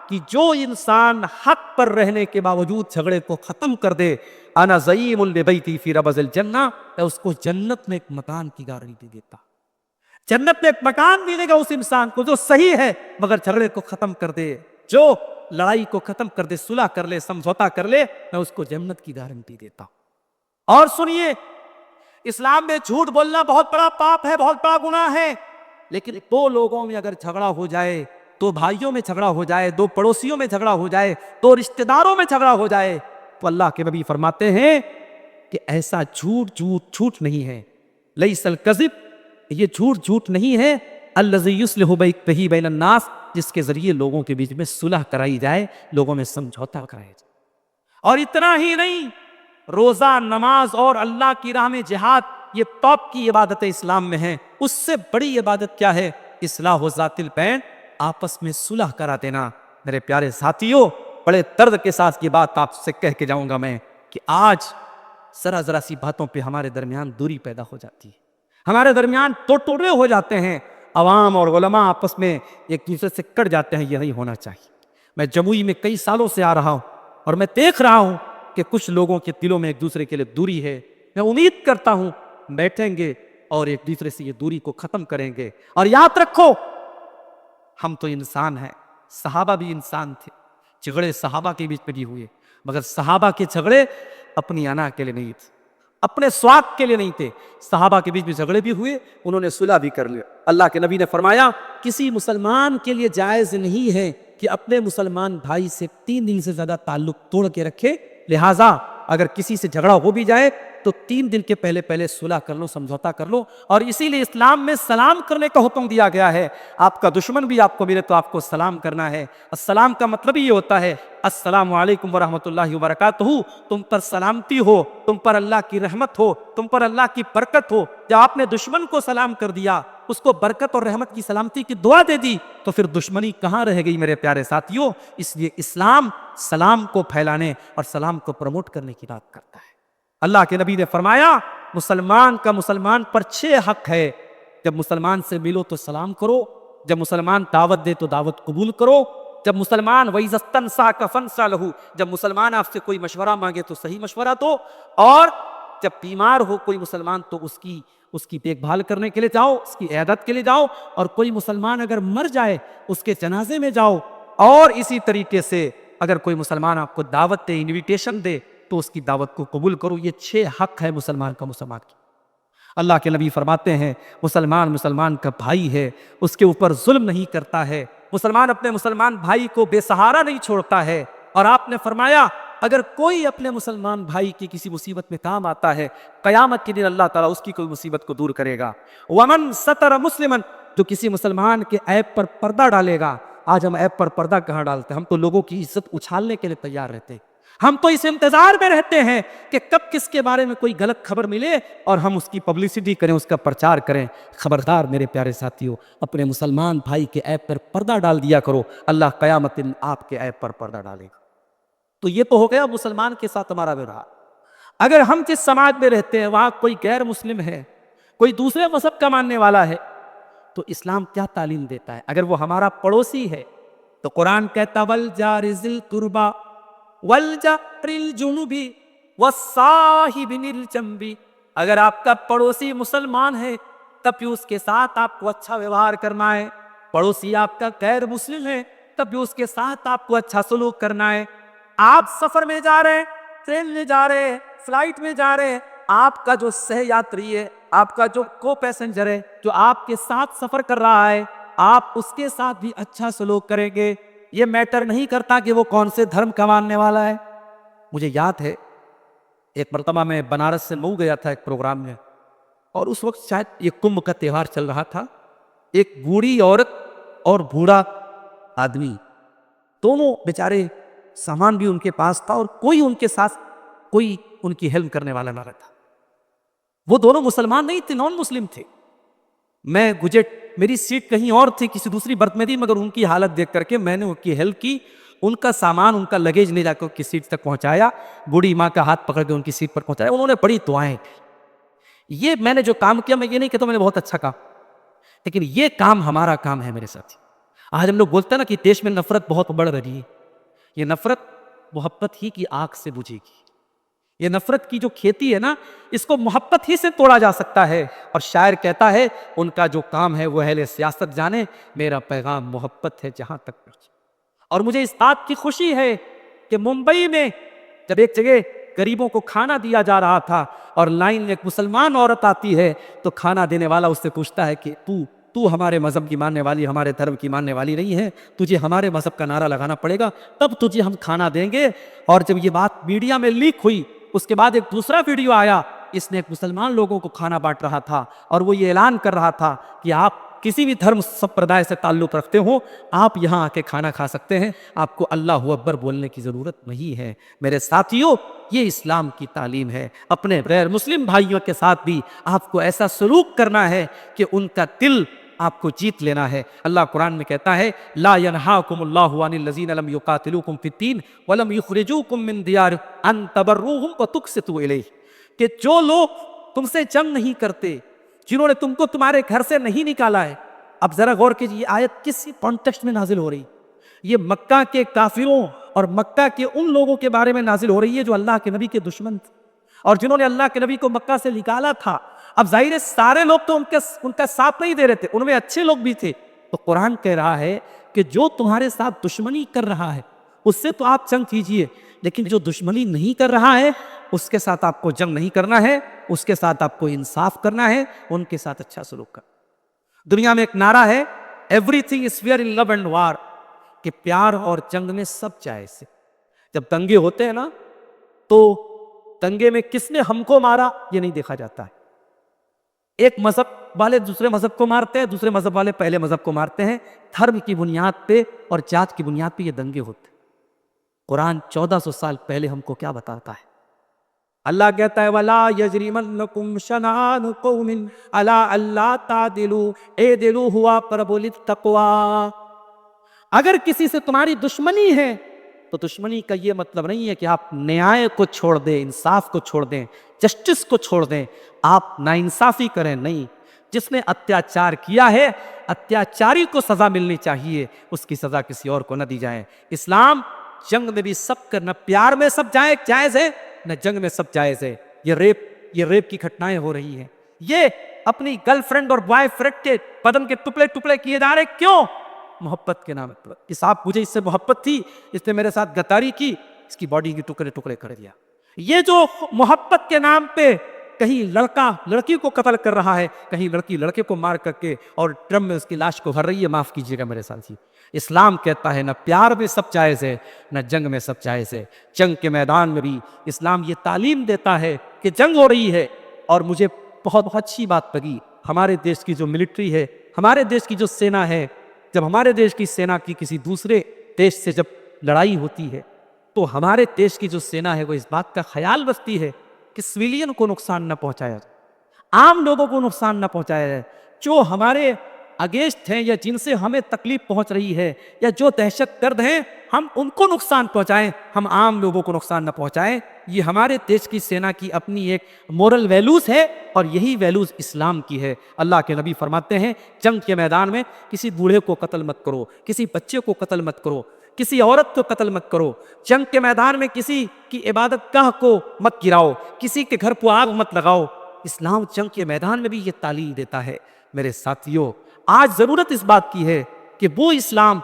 A: کہ جو انسان حق پر رہنے کے باوجود جھگڑے کو ختم کر دے, انا زعیم لبیتی فی ربض الجنہ, میں اس کو جنت میں ایک مکان کی گارنٹی دیتا. جنت میں ایک مکان ملے گا اس انسان کو جو صحیح ہے مگر جھگڑے کو ختم کر دے, جو لڑائی کو ختم کر دے, صلح کر لے, سمجھوتا کر لے, میں اس کو جنت کی گارنٹی دیتا. اور سنیے, اسلام میں جھوٹ بولنا بہت بڑا پاپ ہے, بہت بڑا گناہ ہے. لیکن دو لوگوں میں اگر جھگڑا ہو جائے, دو بھائیوں میں جھگڑا ہو جائے, دو پڑوسیوں میں جھگڑا ہو جائے, دو رشتہ داروں میں جھگڑا ہو جائے, تو اللہ کے نبی فرماتے ہیں کہ ایسا جھوٹ نہیں ہے. لیس الکذب, یہ جھوٹ نہیں ہے. الذی یصلح بہ بین الناس, جس کے ذریعے لوگوں کے بیچ میں صلح کرائی جائے, لوگوں میں سمجھوتا کرایا جائے. اور اتنا ہی نہیں, روزہ, نماز اور اللہ کی راہ میں جہاد, یہ ٹاپ کی عبادتیں اسلام میں ہیں. اس سے بڑی عبادت کیا ہے؟ اصلاح ذات البین, آپس میں صلح کرا دینا. میرے پیارے ساتھیوں, بڑے درد کے ساتھ یہ بات آپ سے کہہ کے جاؤں گا میں کہ آج ذرا سی باتوں پہ ہمارے درمیان دوری پیدا ہو جاتی ہے, ہمارے درمیان ٹوٹے ہو جاتے ہیں. عوام اور علماء آپس میں ایک دوسرے سے کٹ جاتے ہیں. یہ نہیں ہونا چاہیے. میں جموئی میں کئی سالوں سے آ رہا ہوں اور میں دیکھ رہا ہوں کہ کچھ لوگوں کے دلوں میں ایک دوسرے کے لیے دوری ہے. میں امید کرتا ہوں بیٹھیں گے اور ایک دوسرے سے یہ دوری کو ختم کریں گے. اور یاد رکھو, ہم تو انسان ہیں, صحابہ بھی انسان تھے. جھگڑے صحابہ کے بیچ میں بھی ہوئے, مگر صحابہ کے جھگڑے اپنی انا کے لیے نہیں تھے, اپنے سواد کے لیے نہیں تھے. صحابہ کے بیچ میں جھگڑے بھی ہوئے, انہوں نے صلح بھی کر لیا. اللہ کے نبی نے فرمایا کسی مسلمان کے لیے جائز نہیں ہے کہ اپنے مسلمان بھائی سے 3 دن سے زیادہ تعلق توڑ کے رکھے. لہٰذا اگر کسی سے جھگڑا ہو بھی جائے تو 3 دن کے پہلے صلح کر لو, سمجھوتا کر لو. اور اسی لیے اسلام میں سلام کرنے کا حکم دیا گیا ہے. آپ کا دشمن بھی آپ کو ملے تو آپ کو سلام کرنا ہے. السلام کا مطلب ہی یہ ہوتا ہے السلام علیکم ورحمۃ اللہ وبرکاتہ, تم پر سلامتی ہو, تم پر اللہ کی رحمت ہو, تم پر اللہ کی برکت ہو. جب آپ نے دشمن کو سلام کر دیا, اس کو برکت اور رحمت کی سلامتی کی دعا دے دی, تو پھر دشمنی کہاں رہ گئی میرے پیارے ساتھیوں. اس لیے اسلام سلام کو پھیلانے اور سلام کو پروموٹ کرنے کی بات کرتا ہے. اللہ کے نبی نے فرمایا مسلمان کا مسلمان پر 6 حق ہے. جب مسلمان سے ملو تو سلام کرو, جب مسلمان دعوت دے تو دعوت قبول کرو, جب مسلمان وَإِذَا اسْتَنْصَحَكَ فَانصَحْ لَهُ, جب مسلمان آپ سے کوئی مشورہ مانگے تو صحیح مشورہ دو, اور جب بیمار ہو کوئی مسلمان تو اس کی دیکھ بھال کرنے کے لیے جاؤ, اس کی عیادت کے لیے جاؤ. اور کوئی مسلمان اگر مر جائے اس کے جنازے میں جاؤ. اور اسی طریقے سے اگر کوئی مسلمان آپ کو دعوت دے, انویٹیشن دے, تو اس کی دعوت کو قبول کرو. یہ 6 حق ہے مسلمان کا مسلمان کی. اللہ کے نبی فرماتے ہیں مسلمان کا بھائی ہے, اس کے اوپر ظلم نہیں کرتا ہے, مسلمان اپنے مسلمان بھائی کو بے سہارا نہیں چھوڑتا ہے، اور آپ نے فرمایا اگر کوئی اپنے مسلمان بھائی کی کسی مصیبت میں کام آتا ہے، قیامت کے دن اللہ تعالیٰ اس کی کوئی مصیبت کو دور کرے گا۔ ومن ستر مسلمن، جو کسی مسلمان کے عیب پر پردہ ڈالے گا۔ آج ہم عیب پر پردہ کہاں ڈالتے ہیں؟ ہم تو لوگوں کی عزت اچھالنے کے لیے تیار رہتے ہیں، ہم تو اس انتظار میں رہتے ہیں کہ کب کس کے بارے میں کوئی غلط خبر ملے اور ہم اس کی پبلسٹی کریں، اس کا پرچار کریں۔ خبردار میرے پیارے ساتھیوں، اپنے مسلمان بھائی کے عیب پر پردہ ڈال دیا کرو، اللہ قیامت دن آپ کے عیب پر پردہ ڈالے گا۔ تو یہ تو ہو گیا مسلمان کے ساتھ ہمارا ویوہار۔ اگر ہم جس سماج میں رہتے ہیں وہاں کوئی غیر مسلم ہے، کوئی دوسرے مذہب کا ماننے والا ہے، تو اسلام کیا تعلیم دیتا ہے؟ اگر وہ ہمارا پڑوسی ہے تو قرآن کہتا وَالْجَارِ ذِي الْقُرْبَى وَالْجَارِ الْجُنُبِ وَالصَّاحِبِ الْجَنبِ، اگر آپ کا پڑوسی مسلمان ہے تب بھی اس کے ساتھ آپ کو اچھا ویوہار کرنا ہے، پڑوسی آپ کا غیر مسلم ہے تب بھی اس کے ساتھ آپ کو اچھا سلوک کرنا ہے۔ آپ سفر میں جا رہے ہیں، ٹرین میں جا رہے ہیں، فلائٹ میں جا رہے ہیں، آپ کا جو سہ یاتری ہے، آپ کا جو کو پیسنجر ہے، جو آپ کے ساتھ سفر کر رہا ہے، آپ اس کے ساتھ بھی اچھا سلوک کریں گے۔ یہ میٹر نہیں کرتا کہ وہ کون سے دھرم کا ماننے والا ہے۔ مجھے یاد ہے ایک مرتبہ میں بنارس سے مئو گیا تھا ایک پروگرام میں، اور اس وقت شاید یہ کمبھ کا تہوار چل رہا تھا۔ ایک بوڑھی عورت اور بوڑھا آدمی، دونوں بیچارے، سامان بھی ان کے پاس تھا اور کوئی ان کے ساتھ کوئی ان کی ہیلپ کرنے والا نہ رہتا۔ وہ دونوں مسلمان نہیں تھے، نان مسلم تھے۔ میں میری سیٹ کہیں اور تھی، کسی دوسری برتھ میں تھی، مگر ان کی حالت دیکھ کر کے میں نے ان کی ہیلپ کی، ان کا سامان، ان کا لگیج لے جا کر ان کی سیٹ تک پہنچایا، بوڑھی ماں کا ہاتھ پکڑ کے ان کی سیٹ پر پہنچایا، انہوں نے بڑی دعائیں کی۔ یہ میں نے جو کام کیا، میں یہ نہیں کہتا میں نے بہت اچھا کام، لیکن یہ کام ہمارا کام ہے میرے ساتھی۔ آج ہم لوگ بولتے ہیں نا کہ دیش میں نفرت بہت بڑھ رہی ہے، یہ نفرت محبت ہی کی آگ سے بجھے گی۔ یہ نفرت کی جو کھیتی ہے نا، اس کو محبت ہی سے توڑا جا سکتا ہے۔ اور شاعر کہتا ہے ان کا جو کام ہے وہ اہل سیاست جانے، میرا پیغام محبت ہے جہاں تک پہنچے۔ اور مجھے اس بات کی خوشی ہے کہ ممبئی میں جب ایک جگہ غریبوں کو کھانا دیا جا رہا تھا اور لائن میں ایک مسلمان عورت آتی ہے تو کھانا دینے والا اس سے پوچھتا ہے کہ تو ہمارے مذہب کی ماننے والی، ہمارے دھرم کی ماننے والی نہیں ہے، تجھے ہمارے مذہب کا نعرہ لگانا پڑے گا تب تجھے ہم کھانا دیں گے۔ اور جب یہ بات میڈیا میں لیک ہوئی، اس کے بعد ایک دوسرا ویڈیو آیا، اس نے ایک مسلمان لوگوں کو کھانا بانٹ رہا تھا اور وہ یہ اعلان کر رہا تھا کہ آپ کسی بھی دھرم سمپردائے سے تعلق رکھتے ہو، آپ یہاں آ کے کھانا کھا سکتے ہیں، آپ کو اللہ اکبر بولنے کی ضرورت نہیں ہے۔ میرے ساتھیوں، یہ اسلام کی تعلیم ہے۔ اپنے غیر مسلم بھائیوں کے ساتھ بھی آپ کو ایسا سلوک کرنا ہے کہ ان کا دل آپ کو جیت لینا ہے۔ اللہ قرآن میں کہتا ہے لا ینہاکم اللہ عن الذین لم یقاتلوکم فی الدین ولم یخرجوکم من دیارکم ان تبروہم وتقسطوا الیہم، کہ جو لوگ تم سے جنگ نہیں کرتے، جنہوں نے تم کو تمہارے گھر سے نہیں نکالا ہے۔ اب ذرا غور کیجیے، یہ آیت کس کانٹیکسٹ میں نازل ہو رہی؟ یہ مکہ کے کافروں اور مکہ کے ان لوگوں کے بارے میں نازل ہو رہی ہے جو اللہ کے نبی کے دشمن تھے اور جنہوں نے اللہ کے نبی کو مکہ سے نکالا تھا۔ اب ظاہر ہے سارے لوگ تو ان کا ساتھ نہیں دے رہے تھے، ان میں اچھے لوگ بھی تھے۔ تو قرآن کہہ رہا ہے کہ جو تمہارے ساتھ دشمنی کر رہا ہے اس سے تو آپ جنگ کیجئے، لیکن جو دشمنی نہیں کر رہا ہے اس کے ساتھ آپ کو جنگ نہیں کرنا ہے، اس کے ساتھ آپ کو انصاف کرنا ہے، ان کے ساتھ اچھا سلوک کرنا۔ دنیا میں ایک نعرہ ہے everything is fair in love and war, کہ پیار اور جنگ میں سب جائز ہے۔ جب دنگے ہوتے ہیں نا تو دنگے میں کس نے ہم کو مارا یہ نہیں دیکھا جاتا ہے۔ ایک مذہب والے دوسرے مذہب کو مارتے ہیں، دوسرے مذہب والے پہلے مذہب کو مارتے ہیں، دھرم کی بنیاد پہ اور جات کی بنیاد پہ یہ دنگے ہوتے ہیں۔ قرآن 1400 سال پہلے ہم کو کیا بتاتا ہے؟ اللہ کہتا ہے وَلَا يَجْرِمَنَّكُمْ شَنَآنُ قَوْمٍ عَلَىٰ أَلَّا تَعْدِلُوا اعْدِلُوا هُوَ أَقْرَبُ لِلتَّقْوَىٰ۔ اگر کسی سے تمہاری دشمنی ہے تو دشمنی کا یہ مطلب نہیں ہے کہ آپ نیائے کو چھوڑ دیں، انصاف کو چھوڑ دیں، جسٹس کو چھوڑ دیں، آپ ناانصافی کریں، نہیں۔ جس نے اتیاچار کیا ہے اتیاچاری کو سزا ملنی چاہیے، اس کی سزا کسی اور کو نہ دی جائے۔ اسلام جنگ میں بھی سب کرنا، پیار میں سب جائز ہے، نہ جنگ میں سب جائز ہے۔ یہ ریپ کی گھٹنائیں ہو رہی ہیں، یہ اپنی گرل فرینڈ اور بوائے فرینڈ کے بدن کے ٹکڑے ٹکڑے کیے جا رہے، کیوں؟ محبت کے نام پر۔ کہ صاحب مجھے اس سے محبت تھی، اس نے میرے ساتھ غداری کی، اس کی باڈی کے ٹکڑے ٹکڑے کر دیا۔ یہ جو محبت کے نام پہ کہیں لڑکا لڑکی کو قتل کر رہا ہے، کہیں لڑکی لڑکے کو مار کر کے اور ڈرم میں اس کی لاش کو بھر رہی ہے، معاف کیجیے گا میرے ساتھ، اسلام کہتا ہے نہ پیار میں سب جائز ہے نہ جنگ میں سب جائز ہے. جنگ کے میدان میں بھی اسلام یہ تعلیم دیتا ہے کہ جنگ ہو رہی ہے. اور مجھے بہت اچھی بات لگی ہمارے دیش کی جو ملٹری ہے، ہمارے دیش کی جو سینا ہے، جب ہمارے دیش کی سینا کی کسی دوسرے دیش سے جب لڑائی ہوتی ہے تو ہمارے دیش کی جو سینا ہے وہ اس بات کا خیال رکھتی ہے کہ سویلین کو نقصان نہ پہنچایا جائے، عام لوگوں کو نقصان نہ پہنچایا جائے. جو ہمارے اگینسٹ ہیں یا جن سے ہمیں تکلیف پہنچ رہی ہے یا جو دہشت گرد ہیں، ہم ان کو نقصان پہنچائیں، ہم عام لوگوں کو نقصان نہ پہنچائیں. یہ ہمارے دیش کی سینا کی اپنی ایک مورل ویلیوز ہے اور یہی ویلیوز اسلام کی ہے. اللہ کے نبی فرماتے ہیں جنگ کے میدان میں کسی بوڑھے کو قتل مت کرو، کسی بچے کو قتل مت کرو، کسی عورت کو قتل مت کرو. جنگ کے میدان میں کسی کی عبادت گاہ کو مت گراؤ، کسی کے گھر کو آگ مت لگاؤ. اسلام جنگ کے میدان میں بھی یہ تعلیم دیتا ہے. میرے ساتھیوں، آج ضرورت اس بات کی ہے کہ وہ اسلام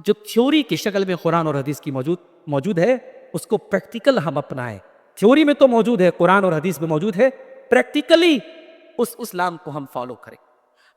A: جو تھیوری کی شکل میں قرآن اور حدیث کی موجود ہے اس کو پریکٹیکل ہم اپنائیں. تھیوری میں تو موجود ہے، قرآن اور حدیث میں موجود ہے، پریکٹیکلی اس اسلام کو ہم فالو کریں.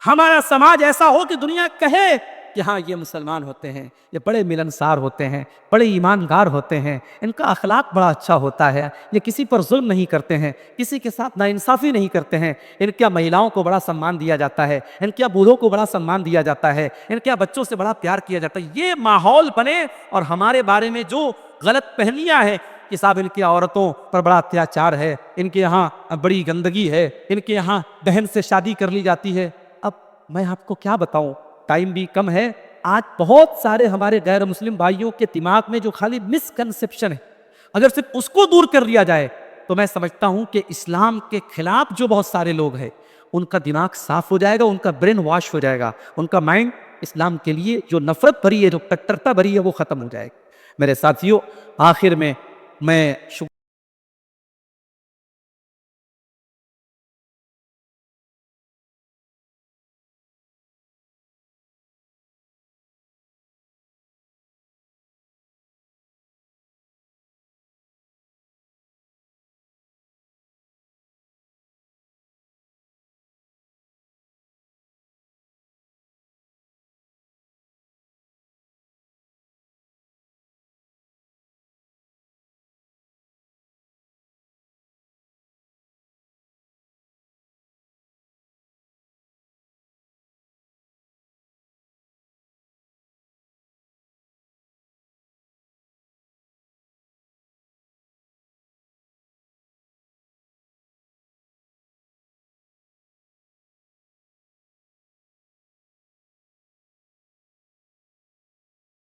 A: ہمارا سماج ایسا ہو کہ دنیا کہے کہ ہاں یہ مسلمان ہوتے ہیں، یہ بڑے ملنسار ہوتے ہیں، بڑے ایماندار ہوتے ہیں، ان کا اخلاق بڑا اچھا ہوتا ہے، یہ کسی پر ظلم نہیں کرتے ہیں، کسی کے ساتھ ناانصافی نہیں کرتے ہیں، ان کے مہیلاؤں کو بڑا سمان دیا جاتا ہے، ان کے بوڑھوں کو بڑا سمان دیا جاتا ہے، ان کے بچوں سے بڑا پیار کیا جاتا ہے. یہ ماحول بنے اور ہمارے بارے میں جو غلط فہمیاں ہیں کہ صاحب ان کی عورتوں پر بڑا اتیاچار ہے، ان کے یہاں بڑی گندگی ہے، ان کے یہاں بہن سے شادی کر لی جاتی ہے. اب میں آپ کو کیا بتاؤں، ٹائم بھی کم ہے. آج بہت سارے ہمارے غیر مسلم بھائیوں کے دماغ میں جو خالی مسکنسیپشن ہے، اگر صرف اس کو دور کر لیا جائے تو میں سمجھتا ہوں کہ اسلام کے خلاف جو بہت سارے لوگ ہیں ان کا دماغ صاف ہو جائے گا، ان کا برین واش ہو جائے گا، ان کا مائنڈ اسلام کے لیے جو نفرت بھری ہے، جو کٹرتا بھری ہے، وہ ختم ہو جائے گا. میرے ساتھیوں، آخر میں